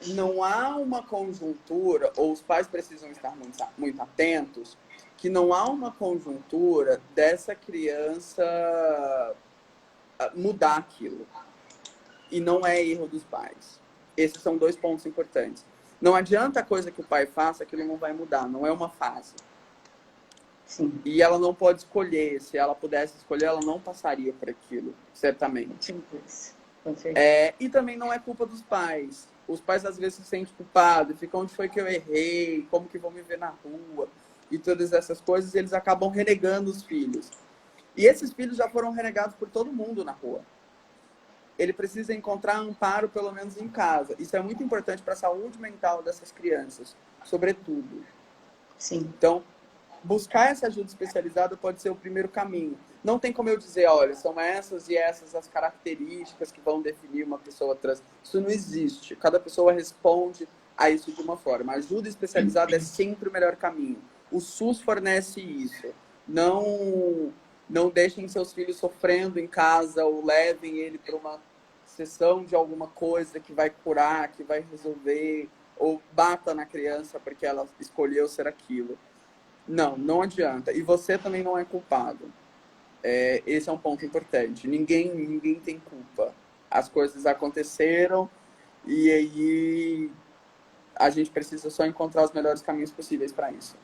não há uma conjuntura, ou os pais precisam estar muito atentos, que não há uma conjuntura dessa criança mudar aquilo. E não é erro dos pais. Esses são dois pontos importantes. Não adianta a coisa que o pai faça, aquilo não vai mudar, não é uma fase. Sim. E ela não pode escolher. Se ela pudesse escolher, ela não passaria por aquilo, certamente. E também não é culpa dos pais. Os pais às vezes se sentem culpados, ficam, onde foi que eu errei, como que vão me ver na rua, e todas essas coisas, e eles acabam renegando os filhos. E esses filhos já foram renegados por todo mundo na rua. ele precisa encontrar amparo, pelo menos em casa. Isso é muito importante para a saúde mental dessas crianças, sobretudo. Sim. Então, buscar essa ajuda especializada pode ser o primeiro caminho. Não tem como eu dizer, olha, são essas e essas as características que vão definir uma pessoa trans. Isso não existe. Cada pessoa responde a isso de uma forma. A ajuda especializada é sempre o melhor caminho. O SUS fornece isso. Não deixem seus filhos sofrendo em casa ou levem ele para uma sessão de alguma coisa que vai curar, que vai resolver, ou bata na criança porque ela escolheu ser aquilo. Não adianta. E você também não é culpado. Esse é um ponto importante. Ninguém tem culpa. As coisas aconteceram e aí a gente precisa só encontrar os melhores caminhos possíveis para isso.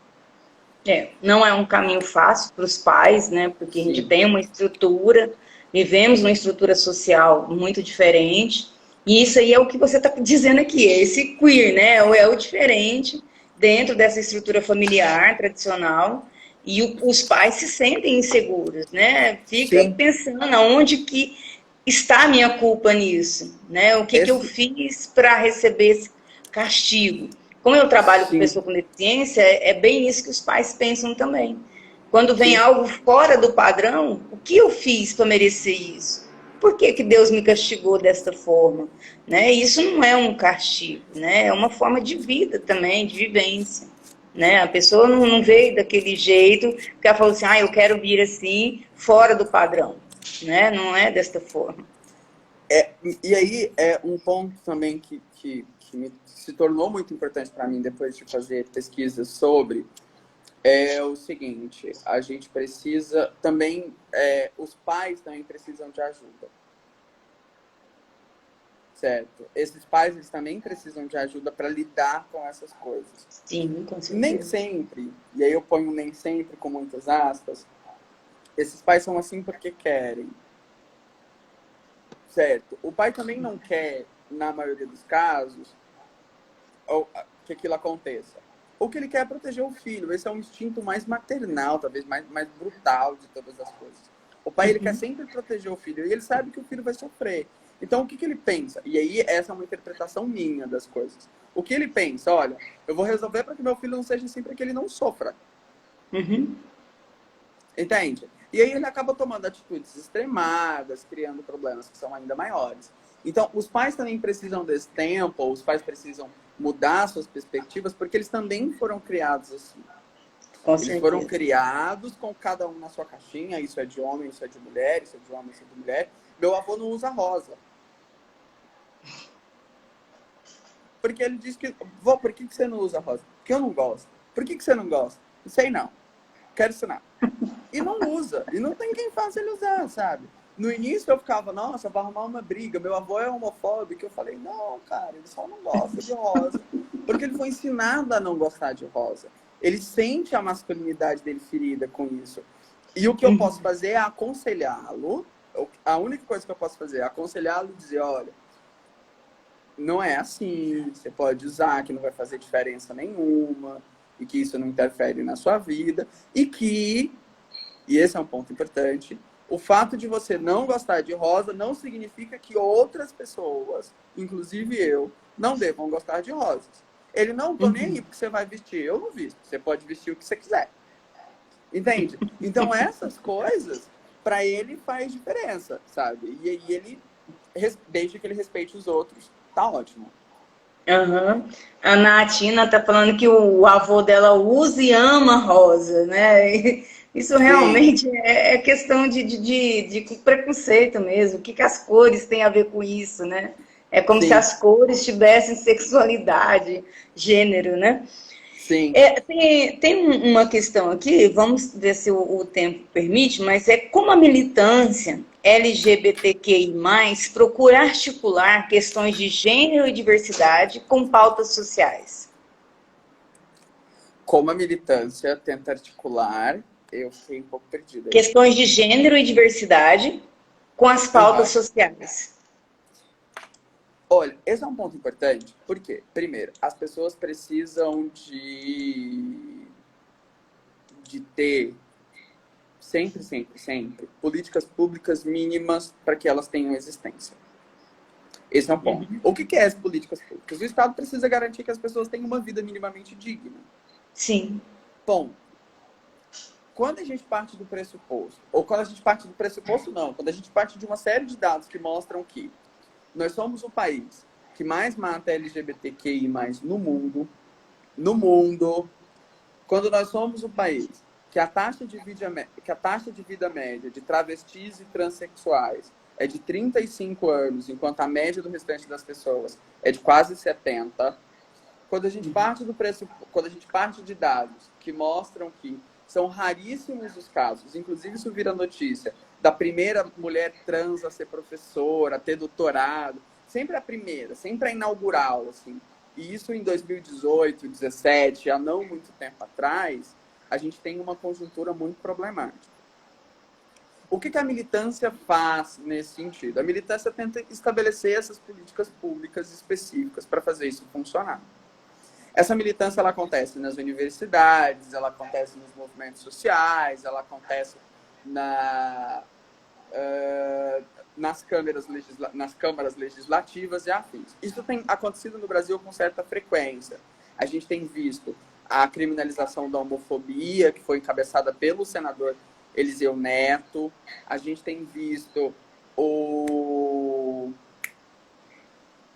Não é um caminho fácil para os pais, né? Porque a gente Sim. tem uma estrutura, vivemos uma estrutura social muito diferente, e isso aí é o que você está dizendo aqui, é esse queer, né? É o diferente dentro dessa estrutura familiar tradicional, e os pais se sentem inseguros, né? Fica Sim. pensando aonde que está a minha culpa nisso, né? O que eu Esse, fiz para receber esse castigo? Como eu trabalho com sim, pessoa com deficiência, é bem isso que os pais pensam também. Quando vem sim. algo fora do padrão, o que eu fiz para merecer isso? Por que Deus me castigou desta forma? Né? Isso não é um castigo, né? É uma forma de vida também, de vivência. Né? A pessoa não veio daquele jeito, porque ela falou assim, eu quero vir assim, fora do padrão. Né? Não é desta forma. E aí é um ponto também que se tornou muito importante para mim depois de fazer pesquisas sobre é o seguinte: a gente precisa também, os pais também precisam de ajuda, certo? Esses pais eles também precisam de ajuda para lidar com essas coisas. Sim, com Nem certeza. sempre, e aí eu ponho nem sempre com muitas aspas, esses pais são assim porque querem, certo? O pai também não quer, na maioria dos casos, que aquilo aconteça. O que ele quer é proteger o filho. Esse é um instinto mais maternal, talvez mais brutal de todas as coisas. O pai ele quer sempre proteger o filho e ele sabe que o filho vai sofrer. Então, o que ele pensa? E aí, essa é uma interpretação minha das coisas. O que ele pensa? Olha, eu vou resolver para que meu filho não seja assim, para que ele não sofra. Uhum. Entende? E aí ele acaba tomando atitudes extremadas, criando problemas que são ainda maiores. Então, os pais também precisam desse tempo, os pais precisam mudar suas perspectivas, porque eles também foram criados assim. Com Eles foram certeza. criados com cada um na sua caixinha, isso é de homem, isso é de mulher, isso é de homem, isso é de mulher. Meu avô não usa rosa. Porque ele diz que, vô, por que você não usa rosa? Porque eu não gosto. Por que você não gosta? Não sei não. Quero ensinar. E não usa. E não tem quem faça ele usar, sabe? No início eu ficava, nossa, vou arrumar uma briga. Meu avô é homofóbico. Eu falei, não, cara, ele só não gosta de rosa. Porque ele foi ensinado a não gostar de rosa. Ele sente a masculinidade dele ferida com isso. E o que eu posso fazer é aconselhá-lo. A única coisa que eu posso fazer é aconselhá-lo e dizer, olha, não é assim, você pode usar, que não vai fazer diferença nenhuma, e que isso não interfere na sua vida, e esse é um ponto importante, o fato de você não gostar de rosa não significa que outras pessoas, inclusive eu, não devam gostar de rosas. Ele não tô nem aí porque você vai vestir, eu não visto, você pode vestir o que você quiser. Entende? Então essas coisas, para ele faz diferença, sabe? E aí ele, desde que ele respeite os outros, tá ótimo. Uhum. A Natina tá falando que o avô dela usa e ama rosa, né? E isso Sim, realmente é questão de preconceito mesmo. O que as cores têm a ver com isso, né? É como se sim, as cores tivessem sexualidade, gênero, né? sim. Tem uma questão aqui, vamos ver se o tempo permite, mas é como a militância LGBTQI+, procura articular questões de gênero e diversidade com pautas sociais. Como a militância tenta articular, eu fiquei um pouco perdida aí. Questões de gênero e diversidade com as pautas Uhum. sociais. Olha, esse é um ponto importante, porque, primeiro, as pessoas precisam de ter sempre políticas públicas mínimas para que elas tenham existência. Esse é um ponto. O que é as políticas públicas? O Estado precisa garantir que as pessoas tenham uma vida minimamente digna. Sim. Ponto. Quando a gente parte do pressuposto, ou quando a gente parte do pressuposto, não, quando a gente parte de uma série de dados que mostram que nós somos o país que mais mata LGBTQI+, no mundo, quando nós somos o país que a taxa de vida média de travestis e transexuais é de 35 anos, enquanto a média do restante das pessoas é de quase 70, quando a gente parte de dados que mostram que são raríssimos os casos, inclusive isso vira notícia, da primeira mulher trans a ser professora, a ter doutorado, sempre a primeira, sempre a inaugural, assim. E isso em 2018, 2017, há não muito tempo atrás, a gente tem uma conjuntura muito problemática. O que a militância faz nesse sentido? A militância tenta estabelecer essas políticas públicas específicas para fazer isso funcionar. Essa militância ela acontece nas universidades, ela acontece nos movimentos sociais, ela acontece nas câmaras legislativas e afins. Isso tem acontecido no Brasil com certa frequência. A gente tem visto a criminalização da homofobia, que foi encabeçada pelo senador Eliseu Neto. A gente tem visto o...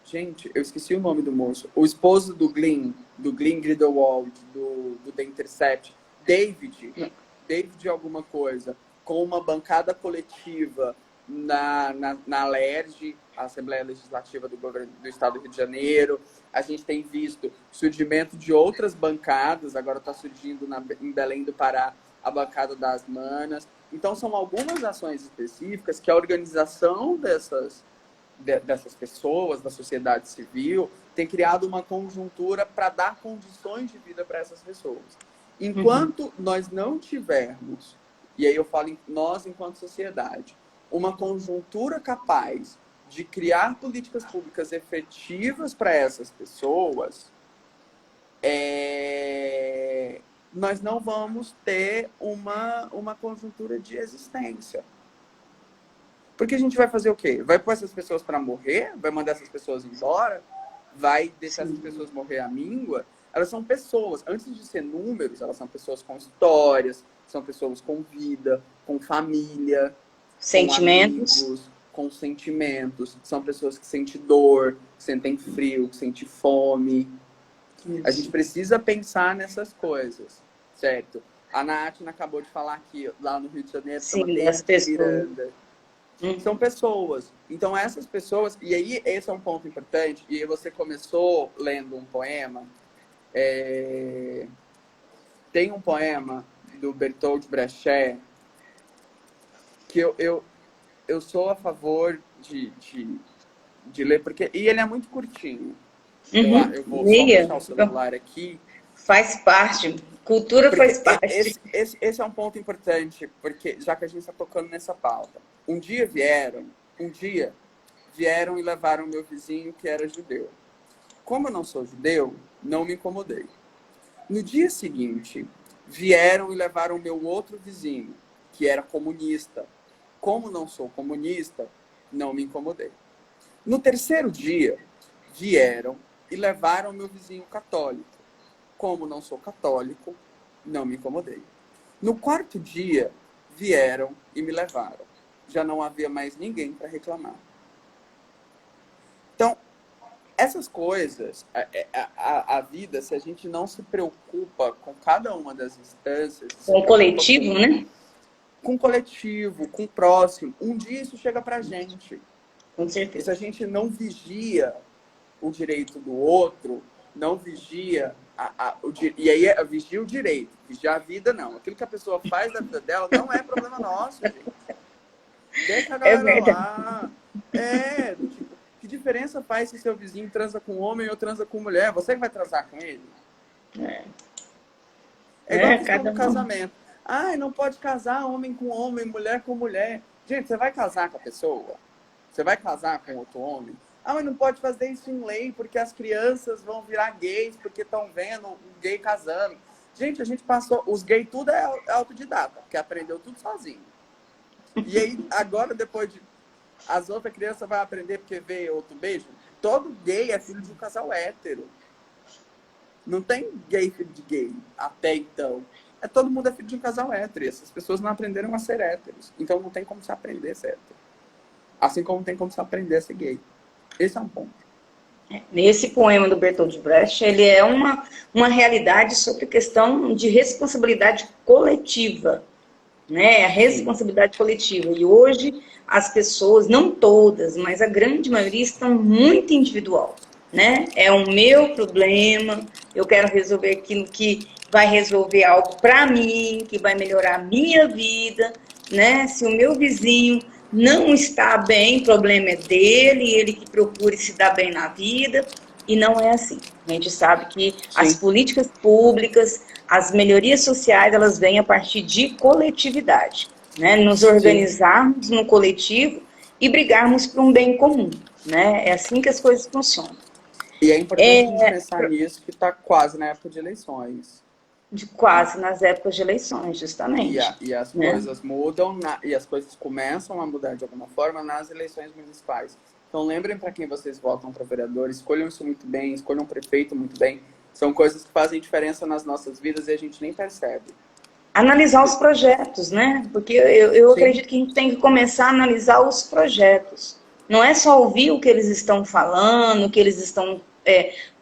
Gente, eu esqueci o nome do moço. O esposo do Glenn Grindelwald, do The Intercept, David alguma coisa, com uma bancada coletiva na LERJ, a Assembleia Legislativa do Estado do Rio de Janeiro. A gente tem visto surgimento de outras bancadas, agora está surgindo em Belém do Pará a bancada das Manas. Então, são algumas ações específicas que a organização dessas pessoas, da sociedade civil, tem criado uma conjuntura para dar condições de vida para essas pessoas. Enquanto nós não tivermos, e aí eu falo em nós enquanto sociedade, uma conjuntura capaz de criar políticas públicas efetivas para essas pessoas, nós não vamos ter uma conjuntura de existência. Porque a gente vai fazer o quê? Vai pôr essas pessoas para morrer? Vai mandar essas pessoas embora? Vai deixar essas pessoas morrer à míngua? Elas são pessoas. Antes de ser números, elas são pessoas com histórias, são pessoas com vida, com família, sentimentos. Com amigos, com sentimentos. São pessoas que sentem dor, que sentem frio, que sentem fome. Isso. A gente precisa pensar nessas coisas, certo? A Nath acabou de falar aqui, lá no Rio de Janeiro, sim, as pessoas. Miranda. São pessoas. Então, essas pessoas... E aí, esse é um ponto importante. E aí você começou lendo um poema. Tem um poema do Bertolt Brecht que eu sou a favor de ler, porque... E ele é muito curtinho. Eu vou só deixar o celular aqui. Faz parte. Cultura faz parte. Esse é um ponto importante, porque já que a gente está tocando nessa pauta. Um dia vieram e levaram meu vizinho que era judeu. Como eu não sou judeu, não me incomodei. No dia seguinte, vieram e levaram meu outro vizinho, que era comunista. Como não sou comunista, não me incomodei. No terceiro dia, vieram e levaram meu vizinho católico. Como não sou católico, não me incomodei. No quarto dia, vieram e me levaram. Já não havia mais ninguém para reclamar. Então, essas coisas, a vida, se a gente não se preocupa com cada uma das instâncias... Com o coletivo, né? Com o coletivo, com o próximo. Um dia isso chega para a gente. Com certeza. E se a gente não vigia o direito do outro, não vigia... E aí vigia o direito, vigia a vida, não. Aquilo que a pessoa faz da vida dela não é problema nosso, gente. Deixa a galera lá. Tipo, que diferença faz se seu vizinho transa com homem ou transa com mulher? Você que vai transar com ele? É igual a questão do casamento. Não pode casar homem com homem, mulher com mulher. Gente, você vai casar com a pessoa? Você vai casar com outro homem? Mas não pode fazer isso em lei, porque as crianças vão virar gays, porque estão vendo um gay casando. Gente, a gente passou... Os gays tudo é autodidata, porque aprendeu tudo sozinho. E aí, agora, depois de As outras crianças vão aprender porque vê outro beijo. Todo gay é filho de um casal hétero. Não tem gay filho de gay até então. Todo mundo é filho de um casal hétero. E essas pessoas não aprenderam a ser héteros. Então não tem como se aprender a ser hétero. Assim como não tem como se aprender a ser gay. Esse é um ponto. Nesse poema do Bertolt Brecht, ele é uma realidade sobre questão de responsabilidade coletiva, né? A responsabilidade coletiva. E hoje as pessoas, não todas, mas a grande maioria estão muito individual, né? É o meu problema, eu quero resolver aquilo que vai resolver algo para mim, que vai melhorar a minha vida, né? Se o meu vizinho não está bem, o problema é dele, ele que procure se dar bem na vida, e não é assim. A gente sabe que as Sim. políticas públicas, as melhorias sociais, elas vêm a partir de coletividade, né? Nos organizarmos no coletivo e brigarmos por um bem comum, né? É assim que as coisas funcionam. E é importante a gente pensar nisso, que está quase na época de eleições. De quase nas épocas de eleições, justamente. E as né? coisas mudam, e as coisas começam a mudar de alguma forma nas eleições municipais. Então lembrem para quem vocês votam para vereador, escolham isso muito bem, escolham um prefeito muito bem. São coisas que fazem diferença nas nossas vidas e a gente nem percebe. Analisar os projetos, né? Porque eu acredito que a gente tem que começar a analisar os projetos. Não é só ouvir o que eles estão falando, o que eles estão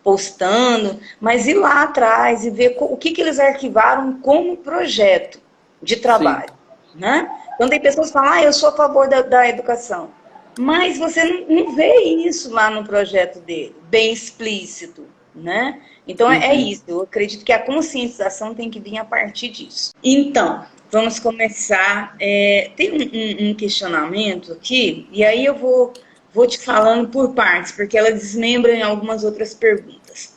postando, mas ir lá atrás e ver o que eles arquivaram como projeto de trabalho. Né? Então tem pessoas que falam, eu sou a favor da educação. Mas você não vê isso lá no projeto dele, bem explícito. Né? Então é isso, eu acredito que a conscientização tem que vir a partir disso. Então, vamos começar. Tem um questionamento aqui, e aí eu vou te falando por partes, porque ela desmembra em algumas outras perguntas.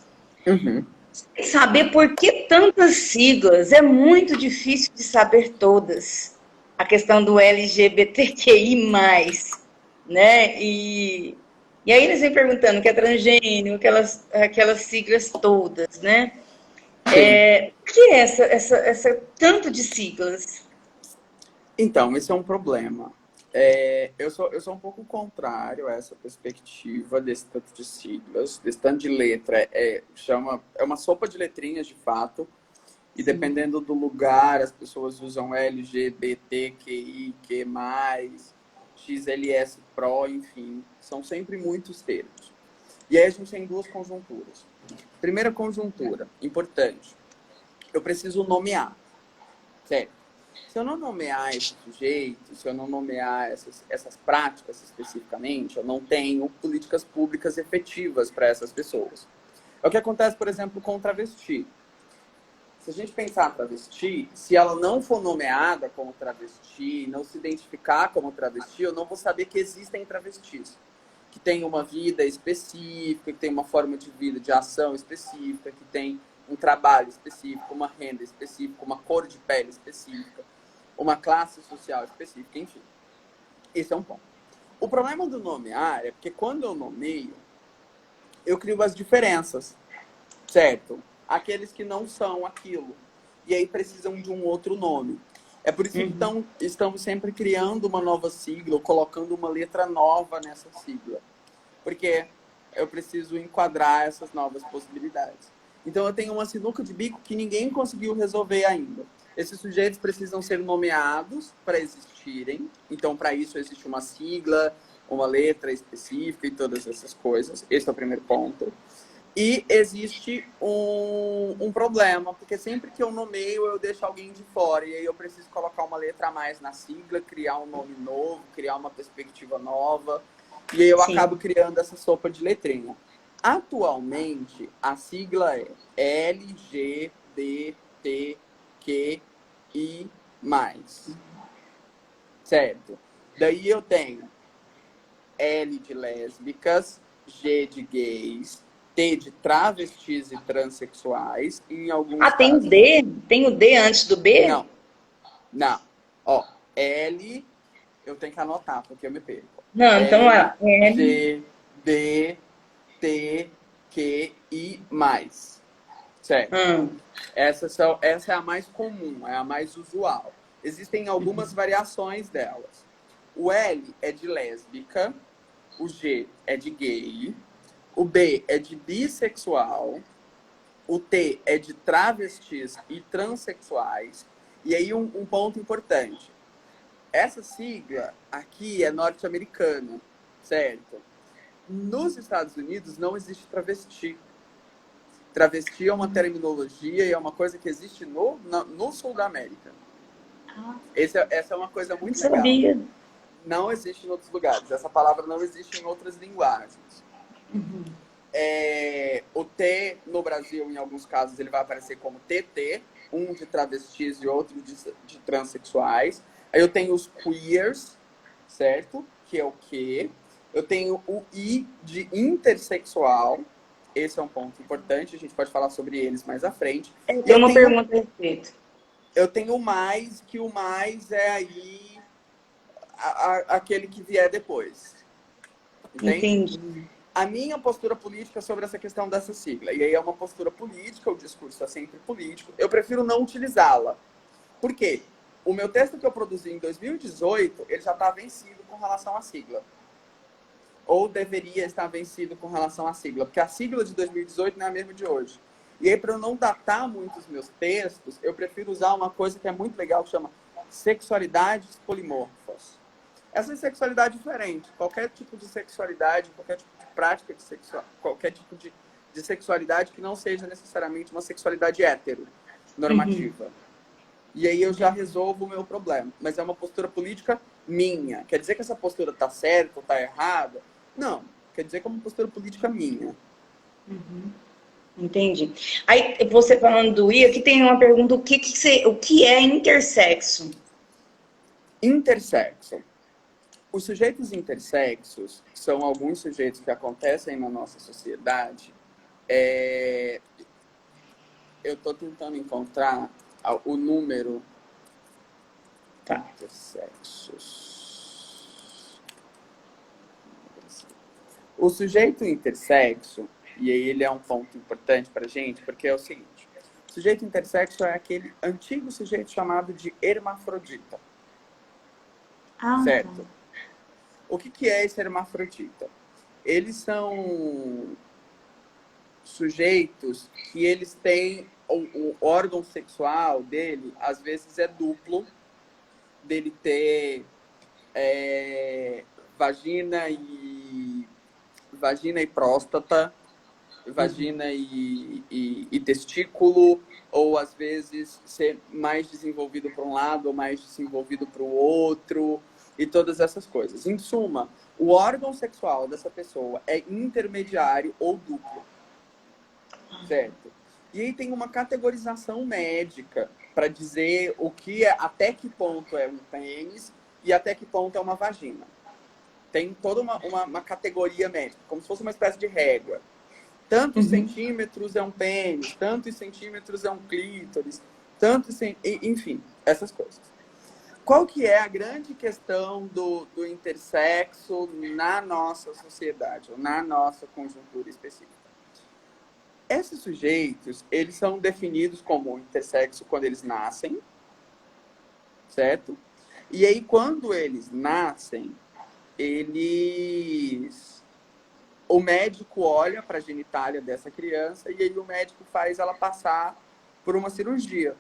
Saber por que tantas siglas, é muito difícil de saber todas. A questão do LGBTQI+, né? E aí eles vêm perguntando que é transgênio, aquelas siglas todas, né? O que é essa tanto de siglas? Então, esse é um problema. Eu sou um pouco contrário a essa perspectiva desse tanto de siglas, desse tanto de letra. É uma sopa de letrinhas, de fato. E dependendo do lugar, as pessoas usam LGBTQI, Q+, XLS Pro, enfim. São sempre muitos termos. E aí a gente tem duas conjunturas. Primeira conjuntura, importante. Eu preciso nomear. Certo? Se eu não nomear esse sujeito, se eu não nomear essas práticas especificamente, eu não tenho políticas públicas efetivas para essas pessoas. É o que acontece, por exemplo, com o travesti. Se a gente pensar travesti, se ela não for nomeada como travesti, não se identificar como travesti, eu não vou saber que existem travestis. Que tem uma vida específica, que tem uma forma de vida, de ação específica, que tem um trabalho específico, uma renda específica, uma cor de pele específica, uma classe social específica, enfim. Esse é um ponto. O problema do nomear é porque quando eu nomeio, eu crio as diferenças, certo? Aqueles que não são aquilo. E aí precisam de um outro nome. É por isso que estamos sempre criando uma nova sigla, ou colocando uma letra nova nessa sigla. Porque eu preciso enquadrar essas novas possibilidades. Então eu tenho uma sinuca de bico que ninguém conseguiu resolver ainda. Esses sujeitos precisam ser nomeados para existirem. Então, para isso, existe uma sigla, uma letra específica e todas essas coisas. Esse é o primeiro ponto. E existe um problema, porque sempre que eu nomeio, eu deixo alguém de fora. E aí eu preciso colocar uma letra a mais na sigla, criar um nome novo, criar uma perspectiva nova. E aí eu acabo criando essa sopa de letrinha. Atualmente, a sigla é LGBTQI+. Certo? Daí eu tenho L de lésbicas, G de gays, T de travestis e transexuais, e em alguns casos... tem o D? Tem o D antes do B? Não. Ó, L, eu tenho que anotar, porque eu me perco. Não, então é G, B, T, Q, I+. Certo? Essa é a mais comum, é a mais usual. Existem algumas variações delas. O L é de lésbica, o G é de gay, o B é de bissexual, o T é de travestis e transexuais. E aí um ponto importante. Essa sigla aqui é norte-americana, certo? Nos Estados Unidos não existe travesti. Travesti é uma terminologia e é uma coisa que existe no sul da América. Essa é uma coisa muito legal. Sabia. Não existe em outros lugares. Essa palavra não existe em outras linguagens. O T, no Brasil, em alguns casos, ele vai aparecer como TT, um de travestis e outro de transexuais. Aí eu tenho os queers, certo? Que é o Q. Eu tenho o I de intersexual. Esse é um ponto importante, a gente pode falar sobre eles mais à frente. Tem uma pergunta a respeito. Eu tenho o mais, que o mais é aí aquele que vier depois. Entende? Entendi. A minha postura política sobre essa questão dessa sigla, e aí é uma postura política, o discurso é sempre político, eu prefiro não utilizá-la. Por quê? O meu texto que eu produzi em 2018, ele já está vencido com relação à sigla. Ou deveria estar vencido com relação à sigla, porque a sigla de 2018 não é a mesma de hoje. E aí, para eu não datar muito os meus textos, eu prefiro usar uma coisa que é muito legal, que chama sexualidades polimorfas. Essa é sexualidade diferente. Qualquer tipo de sexualidade, qualquer tipo de prática de qualquer tipo de sexualidade que não seja necessariamente uma sexualidade hétero, normativa. E aí eu já resolvo o meu problema. Mas é uma postura política minha. Quer dizer que essa postura está certa ou está errada? Não. Quer dizer que é uma postura política minha. Entendi. Aí, você falando do I, aqui tem uma pergunta: o que é intersexo? Intersexo. Os sujeitos intersexos são alguns sujeitos que acontecem na nossa sociedade. Eu estou tentando encontrar o número. Tá. Intersexos. O sujeito intersexo, e aí ele é um ponto importante para a gente, porque é o seguinte: o sujeito intersexo é aquele antigo sujeito chamado de hermafrodita. Certo? Tá. O que é esse hermafrodita? Eles são sujeitos que eles têm o órgão sexual dele, às vezes é duplo, dele ter vagina e próstata, vagina e testículo, ou às vezes ser mais desenvolvido para um lado ou mais desenvolvido para o outro, e todas essas coisas. Em suma, o órgão sexual dessa pessoa é intermediário ou duplo, certo? E aí tem uma categorização médica para dizer o que é, até que ponto é um pênis e até que ponto é uma vagina. Tem toda uma categoria médica, como se fosse uma espécie de régua. Tantos centímetros é um pênis, tantos centímetros é um clítoris, enfim, essas coisas. Qual que é a grande questão do intersexo na nossa sociedade, ou na nossa conjuntura específica? Esses sujeitos, eles são definidos como intersexo quando eles nascem, certo? E aí, quando eles nascem, o médico olha para a genitália dessa criança e aí o médico faz ela passar por uma cirurgia.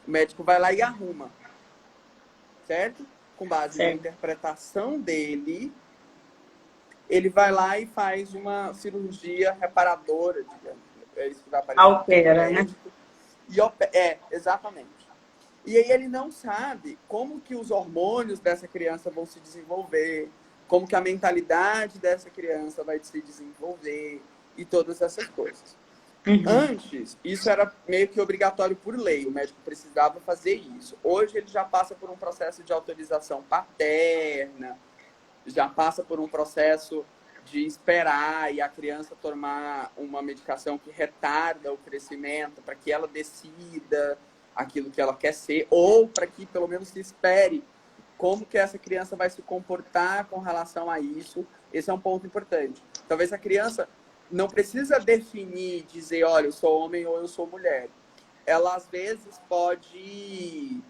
O médico vai lá e arruma, certo? Com base na interpretação dele, ele vai lá e faz uma cirurgia reparadora, digamos. É isso que vai aparecer. Altera, né? Exatamente. E aí ele não sabe como que os hormônios dessa criança vão se desenvolver, como que a mentalidade dessa criança vai se desenvolver e todas essas coisas. Antes, isso era meio que obrigatório por lei, o médico precisava fazer isso. Hoje ele já passa por um processo de autorização paterna, já passa por um processo de esperar e a criança tomar uma medicação que retarda o crescimento para que ela decida aquilo que ela quer ser, ou para que pelo menos se espere como que essa criança vai se comportar com relação a isso. Esse é um ponto importante. Talvez a criança não precisa definir, dizer, olha, eu sou homem ou eu sou mulher. Ela, às vezes, pode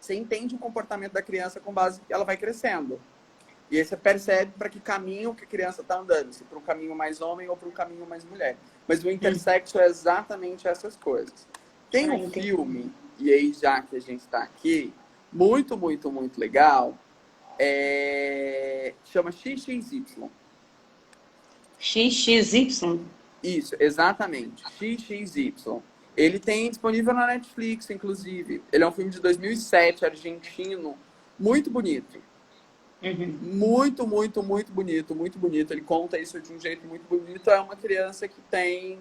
Você entende o comportamento da criança com base que ela vai crescendo. E aí você percebe para que caminho que a criança está andando, se para um caminho mais homem ou para um caminho mais mulher. Mas o intersexo é exatamente essas coisas. Tem um Entendi. filme, e aí já que a gente está aqui, muito, muito, muito legal, chama XXY. XXY. Isso, exatamente. XXY. Ele tem disponível na Netflix, inclusive. Ele é um filme de 2007, argentino, muito bonito. Uhum. Muito, muito, muito bonito, muito bonito. Ele conta isso de um jeito muito bonito. É uma criança que tem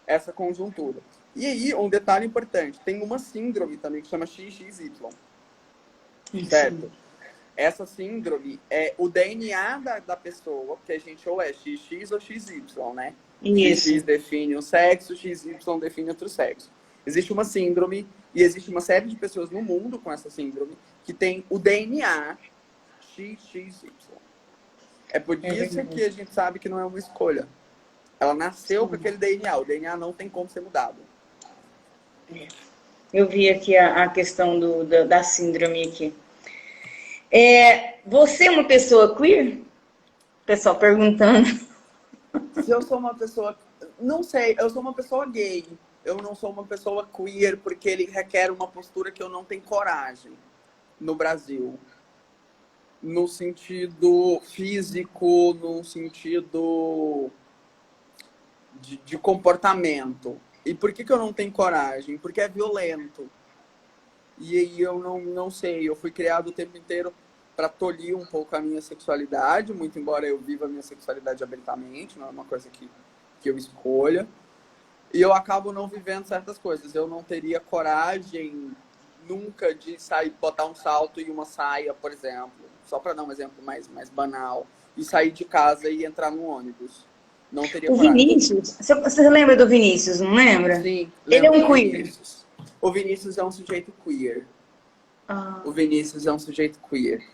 essa conjuntura. E aí, um detalhe importante, tem uma síndrome também que chama XXY, certo? Essa síndrome é o DNA da pessoa, porque a gente ou é XX ou XY, né? Isso. XX define um sexo, XY define outro sexo. Existe uma síndrome e existe uma série de pessoas no mundo com essa síndrome que tem o DNA XXY. É por isso que a gente sabe que não é uma escolha. Ela nasceu com aquele DNA. O DNA não tem como ser mudado. Eu vi aqui a questão da síndrome aqui. Você é uma pessoa queer? Pessoal perguntando. Se eu sou uma pessoa... Não sei, eu sou uma pessoa gay. Eu não sou uma pessoa queer porque ele requer uma postura que eu não tenho coragem no Brasil. No sentido físico, no sentido de comportamento. E por que eu não tenho coragem? Porque é violento. E aí eu não sei, eu fui criado o tempo inteiro para tolir um pouco a minha sexualidade, muito embora eu viva a minha sexualidade abertamente, não é uma coisa que eu escolha. E eu acabo não vivendo certas coisas. Eu não teria coragem nunca de sair, botar um salto e uma saia, por exemplo, só para dar um exemplo mais banal, e sair de casa e entrar no ônibus. Não teria O coragem. Vinícius, você lembra do Vinícius, não lembra? Sim, Ele é lembro um do queer. Vinícius. O Vinícius é um sujeito queer. Ah, O Vinícius é um sujeito queer.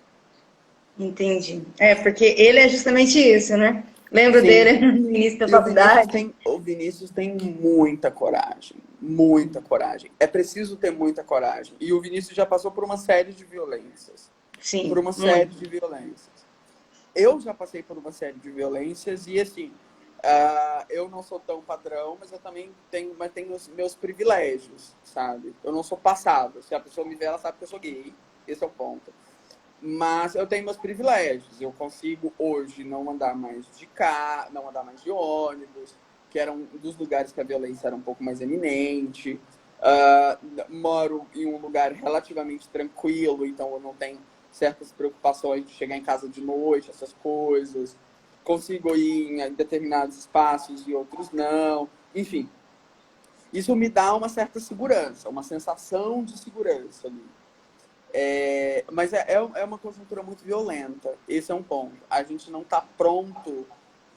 entendi. Porque ele é justamente isso, né? Lembro Sim. dele no início da E faculdade. o Vinícius tem muita coragem. Muita coragem. É preciso ter muita coragem. E o Vinícius já passou por uma série de violências. Sim, Por uma série de violências. Eu já passei por uma série de violências e, assim, eu não sou tão padrão, mas eu também tenho os meus privilégios, sabe? Eu não sou passado. Se a pessoa me vê, ela sabe que eu sou gay. Esse é o ponto. Mas eu tenho meus privilégios. Eu consigo hoje não andar mais de carro, não andar mais de ônibus, que era um dos lugares que a violência era um pouco mais eminente. Moro em um lugar relativamente tranquilo, então eu não tenho certas preocupações de chegar em casa de noite, essas coisas. Consigo ir em determinados espaços e outros não. Enfim, isso me dá uma certa segurança, uma sensação de segurança ali. Mas é uma conjuntura muito violenta. Esse é um ponto. A gente não está pronto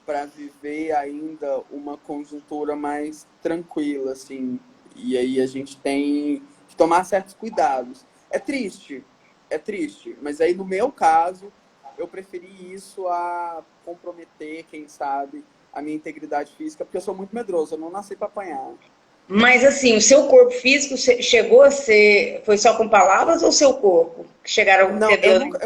para viver ainda uma conjuntura mais tranquila, assim. E aí a gente tem que tomar certos cuidados. É triste, mas aí no meu caso, eu preferi isso a comprometer, quem sabe, a minha integridade física, porque eu sou muito medroso, eu não nasci para apanhar. Mas assim, o seu corpo físico chegou a ser. Foi só com palavras ou o seu corpo? Que chegaram a Não, ter violência?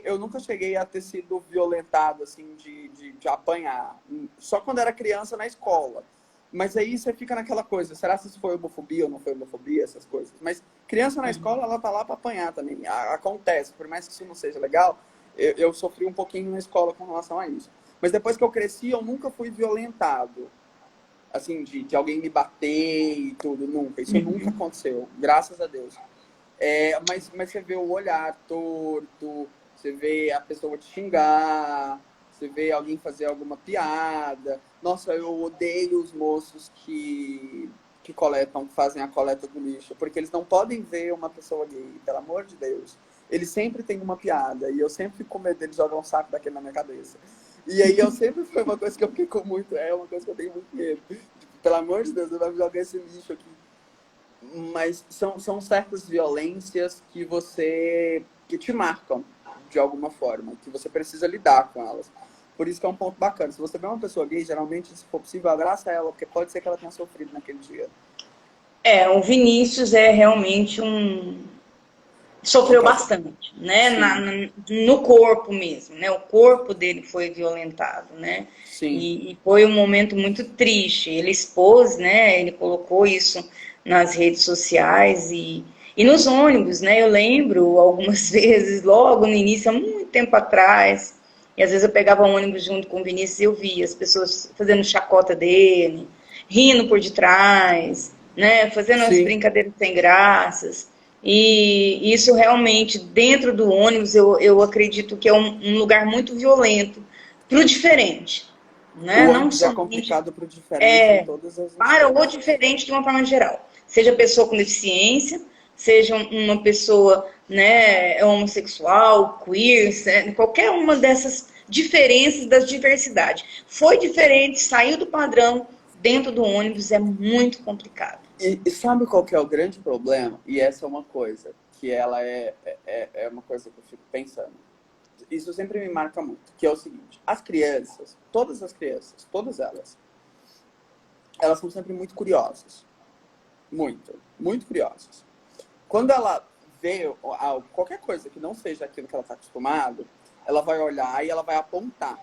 eu nunca cheguei a ter sido violentado, assim, de apanhar. Só quando era criança na escola. Mas aí você fica naquela coisa, será que isso foi homofobia ou não foi homofobia, essas coisas? Mas criança na escola, ela tá lá para apanhar também. Acontece, por mais que isso não seja legal, eu sofri um pouquinho na escola com relação a isso. Mas depois que eu cresci, eu nunca fui violentado. Assim, de alguém me bater e tudo, nunca. Isso nunca aconteceu, graças a Deus. Mas você vê o olhar torto, você vê a pessoa te xingar, você vê alguém fazer alguma piada. Nossa, eu odeio os moços que fazem a coleta do lixo, porque eles não podem ver uma pessoa gay, pelo amor de Deus. Eles sempre têm uma piada, e eu sempre fico com medo deles jogar um saco daquele na minha cabeça. E aí foi uma coisa que eu fiquei com muito, uma coisa que eu tenho muito medo. Tipo, pelo amor de Deus, eu vou jogar esse lixo aqui. Mas são certas violências que te marcam de alguma forma, que você precisa lidar com elas. Por isso que é um ponto bacana. Se você vê uma pessoa gay, geralmente, se for possível, abraça ela, porque pode ser que ela tenha sofrido naquele dia. O Vinícius é realmente um sofreu Qualquer... bastante, né? Sim, No corpo mesmo, né? O corpo dele foi violentado, né? sim, E foi um momento muito triste. Ele expôs, né? Ele colocou isso nas redes sociais e nos ônibus, né? Eu lembro algumas vezes, logo no início, há muito tempo atrás, e às vezes eu pegava um ônibus junto com o Vinícius e eu via as pessoas fazendo chacota dele, rindo por detrás, né? Fazendo as sim. brincadeiras sem graças. E isso realmente, dentro do ônibus, eu acredito que é um lugar muito violento para o diferente, O né? Não ônibus é somente complicado para o diferente em todas as para o instâncias. diferente de uma forma geral. Seja pessoa com deficiência, seja uma pessoa, né, homossexual, queer, qualquer uma dessas diferenças das diversidades. Foi diferente, saiu do padrão, dentro do ônibus é muito complicado. E sabe qual que é o grande problema? E essa é uma coisa que ela é uma coisa que eu fico pensando. Isso sempre me marca muito, que é o seguinte: as crianças, todas elas são sempre muito curiosas. Muito, muito curiosas. Quando ela vê qualquer coisa que não seja aquilo que ela está acostumada, ela vai olhar e ela vai apontar.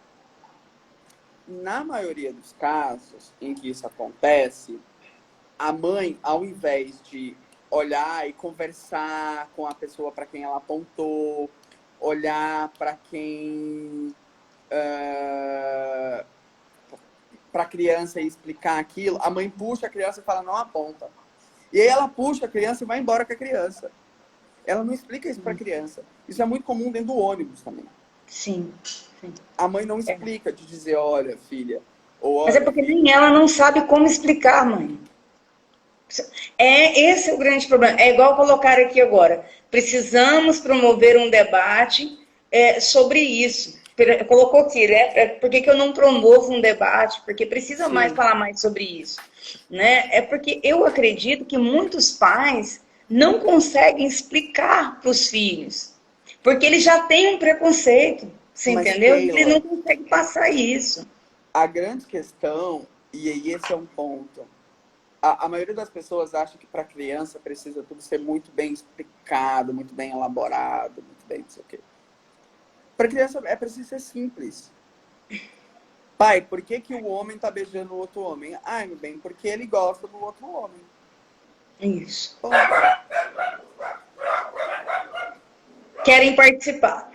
Na maioria dos casos em que isso acontece, a mãe, ao invés de olhar e conversar com a pessoa para quem ela apontou, olhar para quem para a criança e explicar aquilo, a mãe puxa a criança e fala, não aponta. E aí ela puxa a criança e vai embora com a criança. Ela não explica isso para a criança. Isso é muito comum dentro do ônibus também. Sim, sim. A mãe não É. explica de dizer, olha, filha, ou Mas é olha, porque filho. nem ela não sabe como explicar, mãe. Esse é o grande problema. É igual colocar aqui agora. Precisamos promover um debate sobre isso. Colocou aqui, né? Por que eu não promovo um debate? Porque precisa mais Sim, falar mais sobre isso. Né? É porque eu acredito que muitos pais não conseguem explicar para os filhos. Porque eles já têm um preconceito. Você mas entendeu? E eles não Keila, conseguem passar isso. a grande questão, e aí esse é um ponto, a maioria das pessoas acha que para criança precisa tudo ser muito bem explicado, muito bem elaborado, muito bem não sei o quê. Para criança é preciso ser simples. Pai, por que, que o homem tá beijando o outro homem? Ai, meu bem, porque ele gosta do outro homem. Isso. Bom, Querem participar.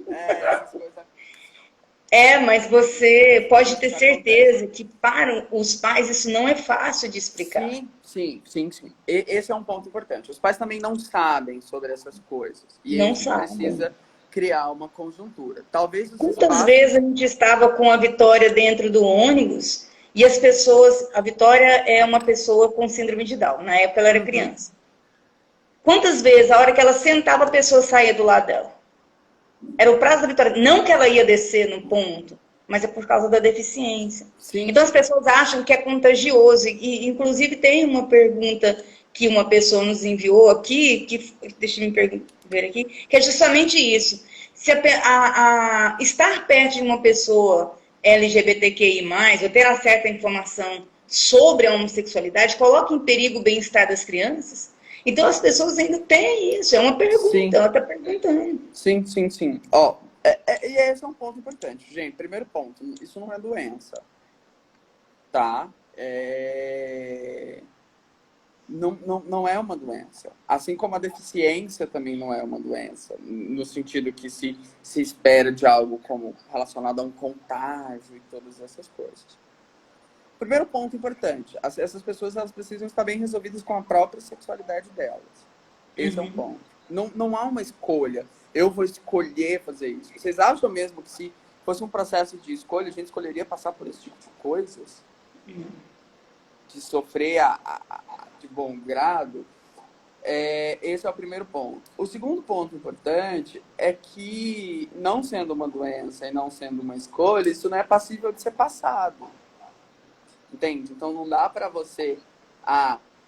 essas coisas Mas você pode ter que acontecem. certeza que para os pais isso não é fácil de explicar. Sim, sim, sim, sim. Esse é um ponto importante. Os pais também não sabem sobre essas coisas. E aí a Não gente sabem. precisa criar uma conjuntura. Talvez os Quantas espaços. vezes a gente estava com a Vitória dentro do ônibus e as pessoas. A Vitória é uma pessoa com síndrome de Down. Na época ela era Uhum. criança. Quantas vezes, a hora que ela sentava, a pessoa saía do lado dela? Era o prazo da Vitória. Não que ela ia descer no ponto, mas é por causa da deficiência. Sim, Então as pessoas acham que é contagioso. E inclusive tem uma pergunta que uma pessoa nos enviou aqui, que deixa eu me ver aqui, que é justamente isso. Se estar perto de uma pessoa LGBTQI+, ou ter acesso à informação sobre a homossexualidade, coloca em perigo o bem-estar das crianças? Então as pessoas ainda têm isso, é uma pergunta, sim, ela está perguntando. sim, sim, sim. Ó, e esse é um ponto importante. Gente, primeiro ponto, isso não é doença, tá? Não é uma doença. Assim como a deficiência também não é uma doença, no sentido que se espera de algo como relacionado a um contágio e todas essas coisas. Primeiro ponto importante, essas pessoas elas precisam estar bem resolvidas com a própria sexualidade delas. Esse é um Uhum. ponto. Não há uma escolha. Eu vou escolher fazer isso. Vocês acham mesmo que se fosse um processo de escolha, a gente escolheria passar por esse tipo de coisas? De sofrer de bom grado? Esse é o primeiro ponto. O segundo ponto importante é que, não sendo uma doença e não sendo uma escolha, isso não é passível de ser passado. Entende? Então não dá pra você,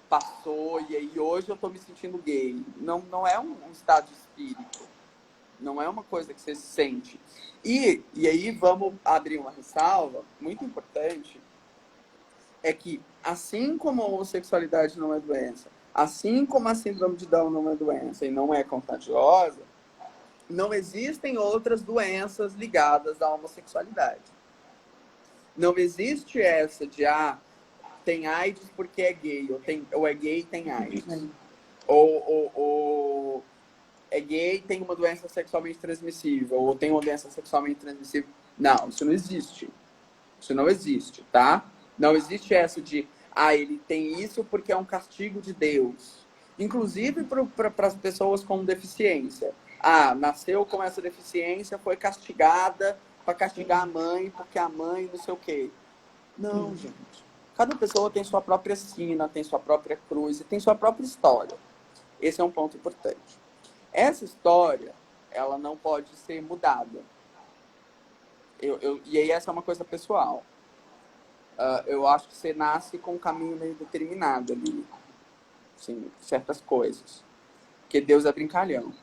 passou e aí hoje eu tô me sentindo gay. Não é um estado de espírito. Não é uma coisa que você sente. E aí vamos abrir uma ressalva muito importante, é que assim como a homossexualidade não é doença, Assim como a síndrome de Down não é doença e não é contagiosa, não existem outras doenças ligadas à homossexualidade. Não existe essa de, tem AIDS porque é gay, ou é gay e tem AIDS. Ou é gay e tem uma doença sexualmente transmissível, ou tem uma doença sexualmente transmissível. Não, isso não existe. Isso não existe, tá? Não existe essa de, ele tem isso porque é um castigo de Deus. Inclusive para as pessoas com deficiência. Nasceu com essa deficiência, foi castigada para castigar a mãe, porque a mãe não sei o quê. Não, gente. Cada pessoa tem sua própria sina, tem sua própria cruz e tem sua própria história. Esse é um ponto importante. Essa história, ela não pode ser mudada. E aí essa é uma coisa pessoal. Eu acho que você nasce com um caminho meio determinado ali. Assim, certas coisas. Porque Deus é brincalhão.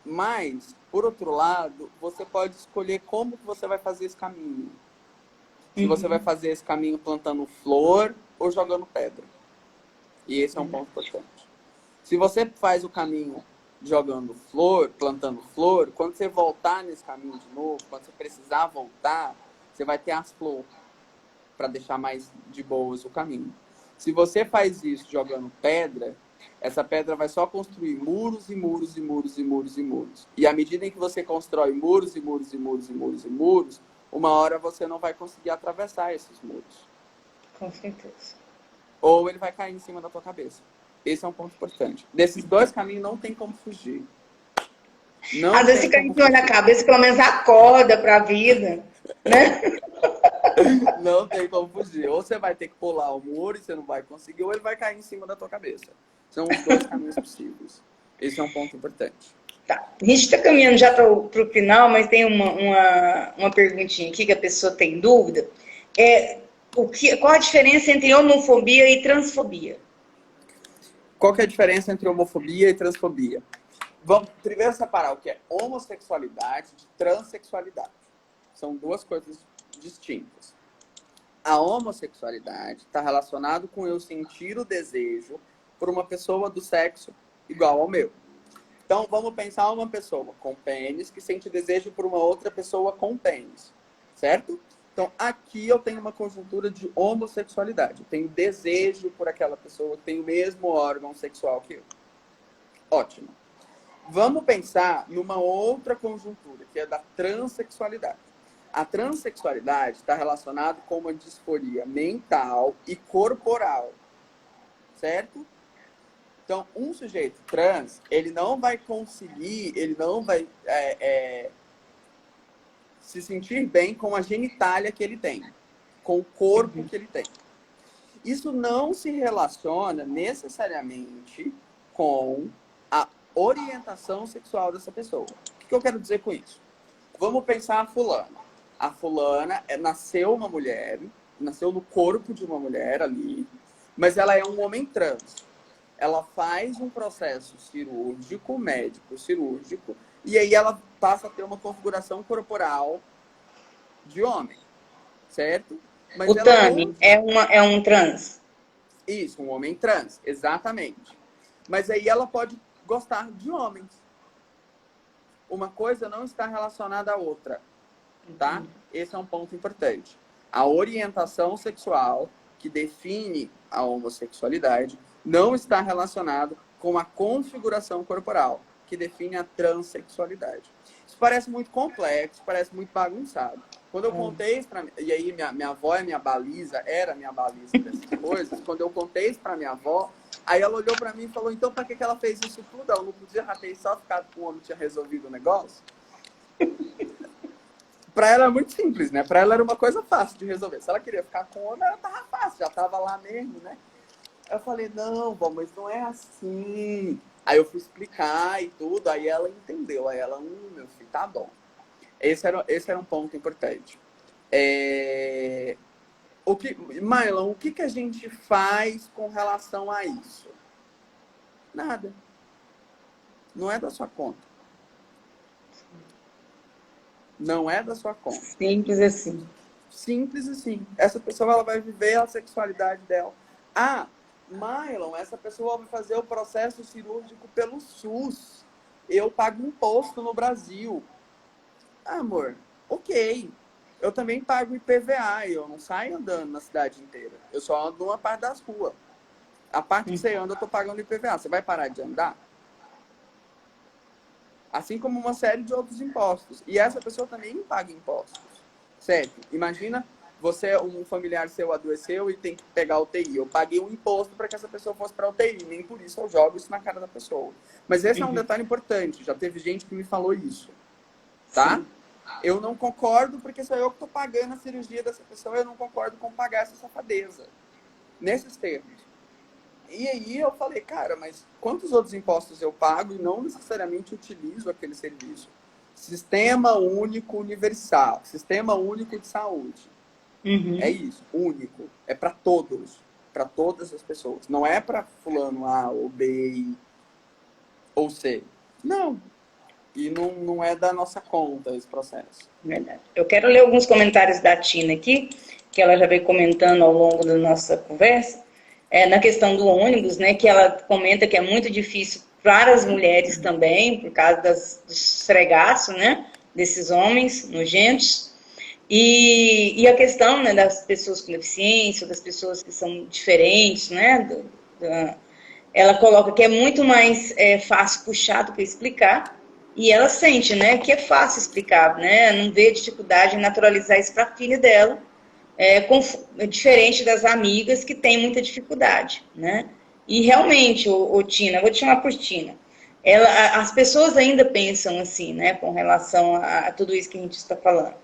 Mas, por outro lado, você pode escolher como que você vai fazer esse caminho. Se você vai fazer esse caminho plantando flor ou jogando pedra. E esse é um ponto importante. Se você faz o caminho jogando flor, plantando flor, quando você voltar nesse caminho de novo, quando você precisar voltar, você vai ter as flores para deixar mais de boas o caminho. Se você faz isso jogando pedra, essa pedra vai só construir muros e muros e muros e muros e muros. E à medida em que você constrói muros e muros e muros e muros e muros, uma hora você não vai conseguir atravessar esses muros. Com certeza. Ou ele vai cair em cima da tua cabeça. Esse é um ponto importante. Desses dois caminhos não tem como fugir. Não Às vezes tem fica como em cima da fugir. cabeça, pelo menos acorda para a vida, né? Não tem como fugir. Ou você vai ter que pular o muro e você não vai conseguir, ou ele vai cair em cima da tua cabeça. São os dois caminhos possíveis. Esse é um ponto importante. Tá. A gente está caminhando já para o final, mas tem uma perguntinha aqui que a pessoa tem dúvida. Qual a diferença entre homofobia e transfobia? Qual que é a diferença entre homofobia e transfobia? Vamos primeiro separar o que é homossexualidade de transexualidade. São duas coisas distintas. A homossexualidade está relacionado com eu sentir o desejo por uma pessoa do sexo igual ao meu. Então, vamos pensar uma pessoa com pênis que sente desejo por uma outra pessoa com pênis. Certo? Então, aqui eu tenho uma conjuntura de homossexualidade. Eu tenho desejo por aquela pessoa que tem o mesmo órgão sexual que eu. Ótimo. Vamos pensar numa outra conjuntura, que é da transexualidade. A transexualidade está relacionada com uma disforia mental e corporal. Certo? Então, um sujeito trans, ele não vai conseguir, ele não vai se sentir bem com a genitália que ele tem, com o corpo que ele tem. Isso não se relaciona necessariamente com a orientação sexual dessa pessoa. O que eu quero dizer com isso? Vamos pensar a fulana. A fulana nasceu uma mulher, nasceu no corpo de uma mulher ali, mas ela é um homem trans. Ela faz um processo cirúrgico, médico cirúrgico, e aí ela passa a ter uma configuração corporal de homem, certo? Mas O Tami é um trans? Isso, um homem trans, exatamente. Mas aí ela pode gostar de homens. Uma coisa não está relacionada à outra, tá? Esse é um ponto importante. A orientação sexual que define a homossexualidade não está relacionado com a configuração corporal, que define a transexualidade. Isso parece muito complexo, parece muito bagunçado. Quando eu contei isso pra... E aí minha avó é minha baliza, era minha baliza dessas coisas. Quando eu contei isso pra minha avó, aí ela olhou pra mim e falou, então pra que ela fez isso tudo? Ela não podia ter só ficado com o homem, tinha resolvido o negócio? Pra ela é muito simples, né? Pra ela era uma coisa fácil de resolver. Se ela queria ficar com o homem, ela tava fácil, já tava lá mesmo, né? Eu falei, não, vó, mas não é assim. Aí eu fui explicar e tudo, aí ela entendeu. Aí ela, meu filho, tá bom. Esse era um ponto importante. Mylon, o que a gente faz com relação a isso? Nada. Não é da sua conta. Não é da sua conta. Simples assim. Simples assim. Essa pessoa ela vai viver a sexualidade dela. Mylon, essa pessoa vai fazer o processo cirúrgico pelo SUS. Eu pago imposto no Brasil. Ah, amor, ok. Eu também pago IPVA, eu não saio andando na cidade inteira. Eu só ando numa parte das ruas. A parte que você anda, eu tô pagando IPVA. Você vai parar de andar? Assim como uma série de outros impostos. E essa pessoa também paga impostos. Certo? Imagina você, um familiar seu adoeceu e tem que pegar UTI. Eu paguei um imposto para que essa pessoa fosse para UTI. Nem por isso eu jogo isso na cara da pessoa. Mas esse é um detalhe importante. Já teve gente que me falou isso. Tá? Sim. Eu não concordo porque sou eu que estou pagando a cirurgia dessa pessoa. Eu não concordo com pagar essa safadeza. Nesses termos. E aí eu falei, cara, mas quantos outros impostos eu pago e não necessariamente utilizo aquele serviço? Sistema único universal, sistema único de saúde. É isso, único. É para todos, para todas as pessoas. Não é para fulano A ou B ou C. Não. E não é da nossa conta esse processo. Verdade. Eu quero ler alguns comentários da Tina aqui, que ela já veio comentando ao longo da nossa conversa, na questão do ônibus, né, que ela comenta que é muito difícil para as mulheres também, por causa do esfregaço, né, desses homens nojentos. E a questão, né, das pessoas com deficiência, das pessoas que são diferentes, né, ela coloca que é muito mais fácil puxar do que explicar, e ela sente, né, que é fácil explicar, né, não vê dificuldade em naturalizar isso para a filha dela, diferente das amigas que têm muita dificuldade, né. E realmente, Tina, vou te chamar por Tina, as pessoas ainda pensam assim, né, com relação a tudo isso que a gente está falando,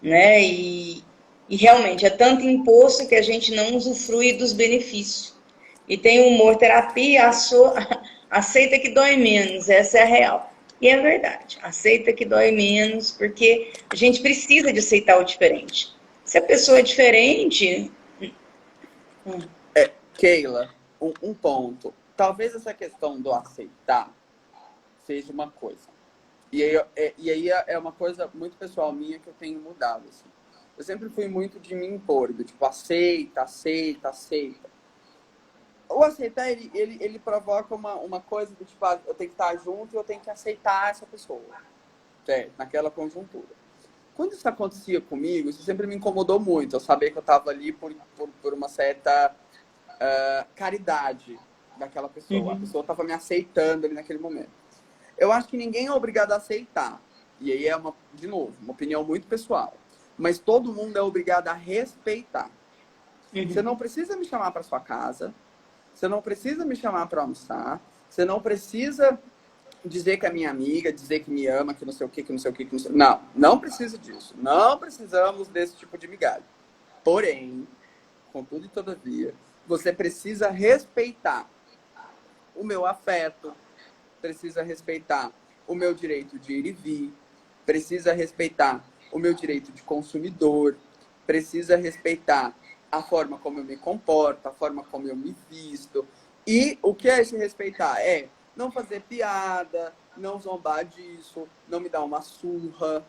né, e realmente é tanto imposto que a gente não usufrui dos benefícios. E tem o humor terapia, aceita que dói menos, essa é a real. E é verdade, aceita que dói menos, porque a gente precisa de aceitar o diferente. Se a pessoa é diferente. Keila, um ponto. Talvez essa questão do aceitar seja uma coisa. E aí é uma coisa muito pessoal minha que eu tenho mudado. Assim. Eu sempre fui muito de me impor, do tipo, aceita, aceita, aceita. O aceitar, ele provoca uma coisa do tipo, eu tenho que estar junto e eu tenho que aceitar essa pessoa. Certo? Naquela conjuntura. Quando isso acontecia comigo, isso sempre me incomodou muito. Eu sabia que eu estava ali por uma certa caridade daquela pessoa. A pessoa estava me aceitando ali naquele momento. Eu acho que ninguém é obrigado a aceitar. E aí é, de novo, uma opinião muito pessoal. Mas todo mundo é obrigado a respeitar. Você não precisa me chamar para sua casa. Você não precisa me chamar para almoçar. Você não precisa dizer que é minha amiga, dizer que me ama, que não sei o que, que não sei o que, que não sei... Não, não precisa disso. Não precisamos desse tipo de migalha. Porém, contudo e todavia, você precisa respeitar o meu afeto, precisa respeitar o meu direito de ir e vir, precisa respeitar o meu direito de consumidor, precisa respeitar a forma como eu me comporto, a forma como eu me visto. E o que é esse respeitar? É não fazer piada, não zombar disso, não me dar uma surra,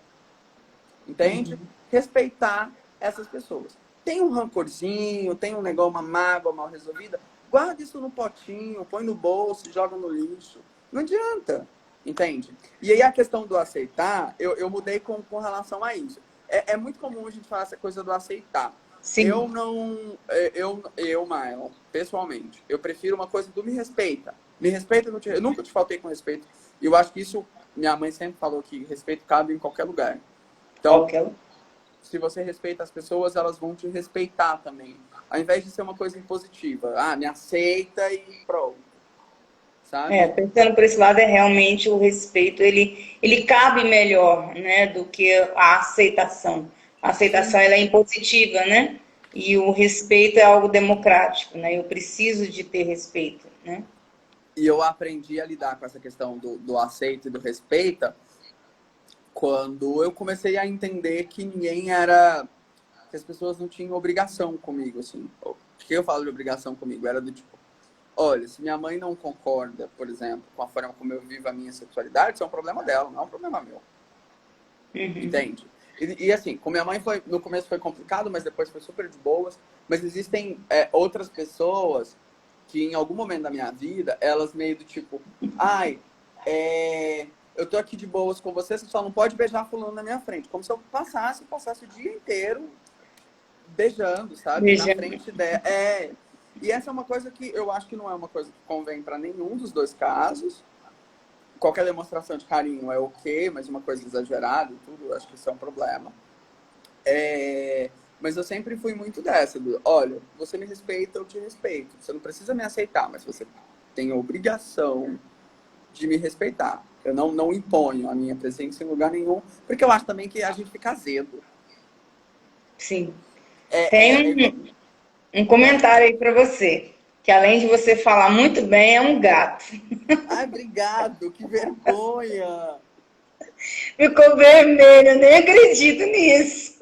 entende? Respeitar essas pessoas. Tem um rancorzinho, tem um negócio, uma mágoa mal resolvida, guarda isso no potinho, põe no bolso, joga no lixo. Não adianta, entende? E aí a questão do aceitar, eu mudei com relação a isso. É muito comum a gente falar essa coisa do aceitar. Sim. Mael, pessoalmente, eu prefiro uma coisa do me respeita. Me respeita, eu nunca te faltei com respeito. E eu acho que isso, minha mãe sempre falou que respeito cabe em qualquer lugar. Então, se você respeita as pessoas, elas vão te respeitar também. Ao invés de ser uma coisa impositiva. Ah, me aceita e pronto. Sabe? Pensando por esse lado, é realmente o respeito, ele cabe melhor, né, do que a aceitação. A aceitação, ela é impositiva, né? E o respeito é algo democrático, né? Eu preciso de ter respeito, né? E eu aprendi a lidar com essa questão do aceito e do respeita quando eu comecei a entender que ninguém era... que as pessoas não tinham obrigação comigo, assim. O que eu falo de obrigação comigo? Era do tipo, olha, se minha mãe não concorda, por exemplo, com a forma como eu vivo a minha sexualidade, isso é um problema dela, não é um problema meu. Entende? E assim, com minha mãe no começo foi complicado, mas depois foi super de boas. Mas existem outras pessoas que em algum momento da minha vida, elas meio do tipo, ai, eu tô aqui de boas com você, você só não pode beijar fulano na minha frente. Como se eu passasse o dia inteiro beijando, sabe? Na Beijando. frente dela. E essa é uma coisa que eu acho que não é uma coisa que convém para nenhum dos dois casos. Qualquer demonstração de carinho é ok, mas uma coisa exagerada e tudo, eu acho que isso é um problema. Mas eu sempre fui muito dessa. Olha, você me respeita, eu te respeito. Você não precisa me aceitar, mas você tem a obrigação de me respeitar. Eu não imponho a minha presença em lugar nenhum, porque eu acho também que a gente fica azedo. Sim. É, Tem um comentário aí para você, que além de você falar muito bem, é um gato. Ai, obrigado, que vergonha. Ficou vermelho, eu nem acredito nisso.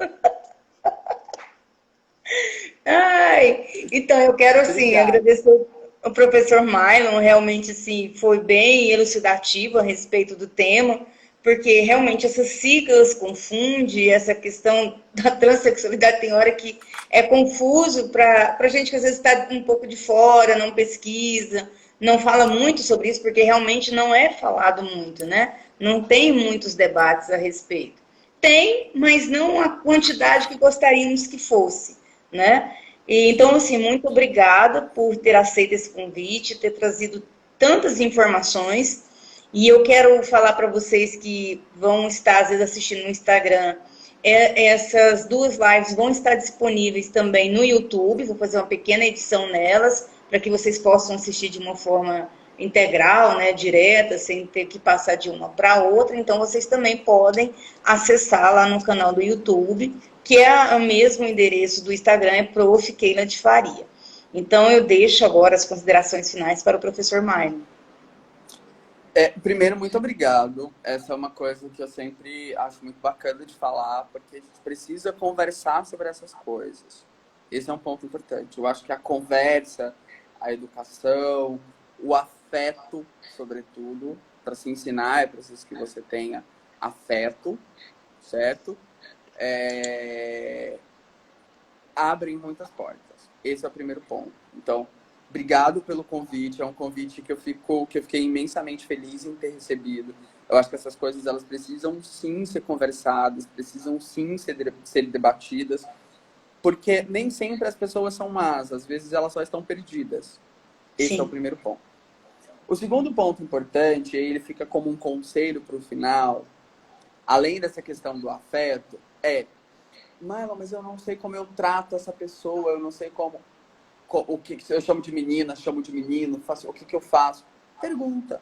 Ai, então eu quero assim Obrigado. agradecer o professor Mylon, realmente assim foi bem elucidativo a respeito do tema, porque realmente essas siglas confundem, essa questão da transexualidade tem hora que é confuso para gente que às vezes está um pouco de fora, não pesquisa, não fala muito sobre isso, porque realmente não é falado muito, né? Não tem muitos debates a respeito. Tem, mas não a quantidade que gostaríamos que fosse, né? E, então, assim, muito obrigada por ter aceito esse convite, ter trazido tantas informações. E eu quero falar para vocês que vão estar, às vezes, assistindo no Instagram. Essas duas lives vão estar disponíveis também no YouTube. Vou fazer uma pequena edição nelas, para que vocês possam assistir de uma forma integral, né, direta, sem ter que passar de uma para outra. Então, vocês também podem acessar lá no canal do YouTube, que é o mesmo endereço do Instagram, é Prof. Keila de Faria. Então, eu deixo agora as considerações finais para o professor Maio. Primeiro, muito obrigado. Essa é uma coisa que eu sempre acho muito bacana de falar, porque a gente precisa conversar sobre essas coisas. Esse é um ponto importante. Eu acho que a conversa, a educação, o afeto, sobretudo, para se ensinar, é preciso que você tenha afeto, certo? Abrem muitas portas. Esse é o primeiro ponto. Então, obrigado pelo convite. É um convite que eu fiquei imensamente feliz em ter recebido. Eu acho que essas coisas elas precisam sim ser conversadas, precisam sim ser debatidas, porque nem sempre as pessoas são más, às vezes elas só estão perdidas. Esse é o Sim. primeiro ponto. O segundo ponto importante, e ele fica como um conselho para o final, além dessa questão do afeto, Marlon, mas eu não sei como eu trato essa pessoa, eu não sei o que eu chamo de menina, chamo de menino, o que eu faço. Pergunta.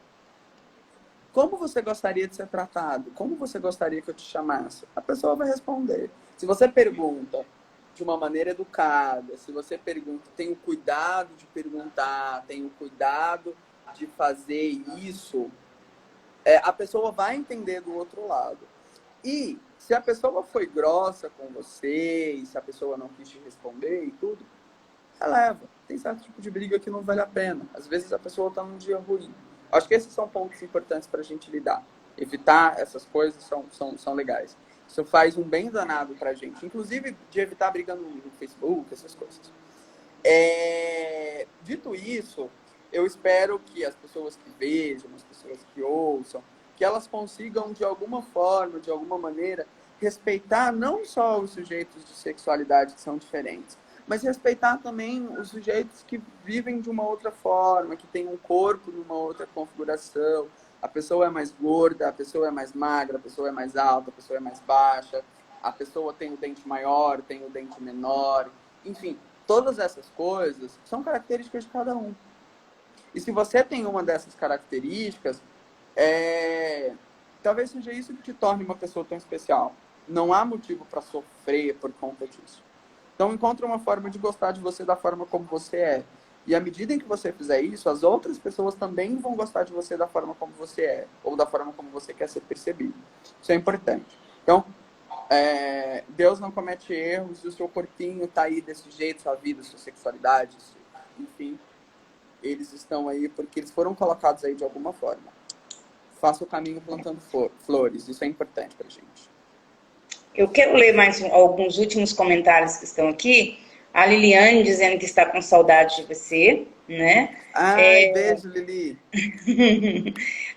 Como você gostaria de ser tratado? Como você gostaria que eu te chamasse? A pessoa vai responder. Se você pergunta de uma maneira educada, se você pergunta, tem o cuidado de perguntar, tem o cuidado de fazer isso, a pessoa vai entender do outro lado. E se a pessoa foi grossa com você, e se a pessoa não quis te responder e tudo, releva. Tem certo tipo de briga que não vale a pena. Às vezes a pessoa está num dia ruim. Acho que esses são pontos importantes para a gente lidar. Evitar essas coisas são legais. Isso faz um bem danado para a gente. Inclusive de evitar brigando no Facebook, essas coisas. Dito isso, eu espero que as pessoas que vejam, as pessoas que ouçam, que elas consigam, de alguma forma, de alguma maneira, respeitar não só os sujeitos de sexualidade que são diferentes, mas respeitar também os sujeitos que vivem de uma outra forma, que têm um corpo numa outra configuração. A pessoa é mais gorda, a pessoa é mais magra, a pessoa é mais alta, a pessoa é mais baixa, a pessoa tem o dente maior, tem o dente menor. Enfim, todas essas coisas são características de cada um. E se você tem uma dessas características, talvez seja isso que te torne uma pessoa tão especial. Não há motivo para sofrer por conta disso. Então, encontre uma forma de gostar de você da forma como você é. E à medida em que você fizer isso, as outras pessoas também vão gostar de você da forma como você é, ou da forma como você quer ser percebido. Isso é importante. Então, Deus não comete erros, e o seu corpinho está aí desse jeito, sua vida, sua sexualidade, enfim, eles estão aí porque eles foram colocados aí de alguma forma. Faça o caminho plantando flores, isso é importante pra gente. Eu quero ler mais alguns últimos comentários que estão aqui. A Liliane dizendo que está com saudade de você, né? Ai, beijo, Lili.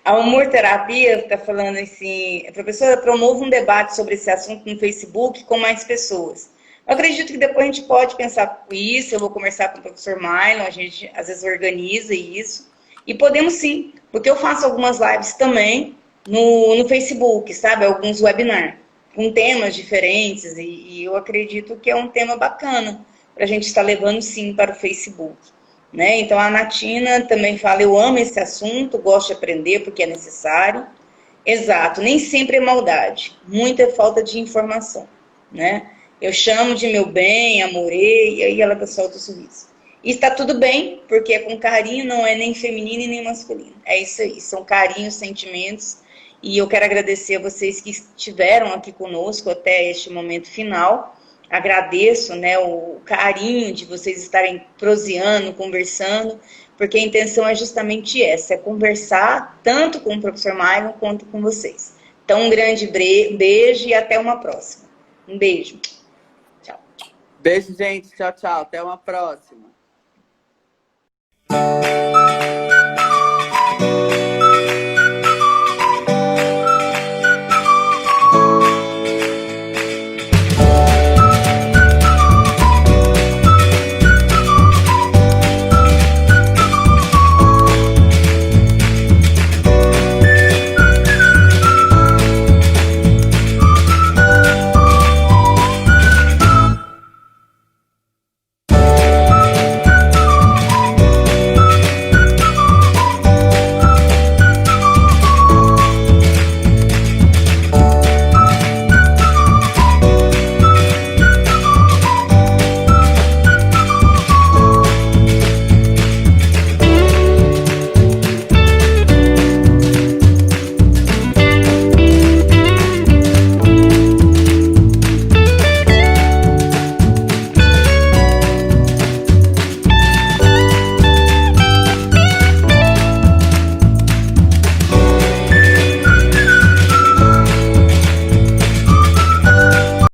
A Humor Terapia está falando assim, professora, promova um debate sobre esse assunto no Facebook com mais pessoas. Eu acredito que depois a gente pode pensar isso, eu vou conversar com o professor Mylon, a gente às vezes organiza isso, e podemos sim, porque eu faço algumas lives também no Facebook, sabe? Alguns webinars, com temas diferentes, e eu acredito que é um tema bacana para a gente estar levando sim para o Facebook. Né? Então a Natina também fala, eu amo esse assunto, gosto de aprender porque é necessário. Exato, nem sempre é maldade, muita é falta de informação, né? Eu chamo de meu bem, amorei, e aí ela solta o sorriso. E está tudo bem, porque é com carinho, não é nem feminino e nem masculino. É isso aí, são carinhos, sentimentos, e eu quero agradecer a vocês que estiveram aqui conosco até este momento final. Agradeço, né, o carinho de vocês estarem proseando, conversando, porque a intenção é justamente essa, é conversar tanto com o professor Mylon quanto com vocês. Então, um grande beijo e até uma próxima. Um beijo. Tchau. Beijo, gente. Tchau, tchau. Até uma próxima.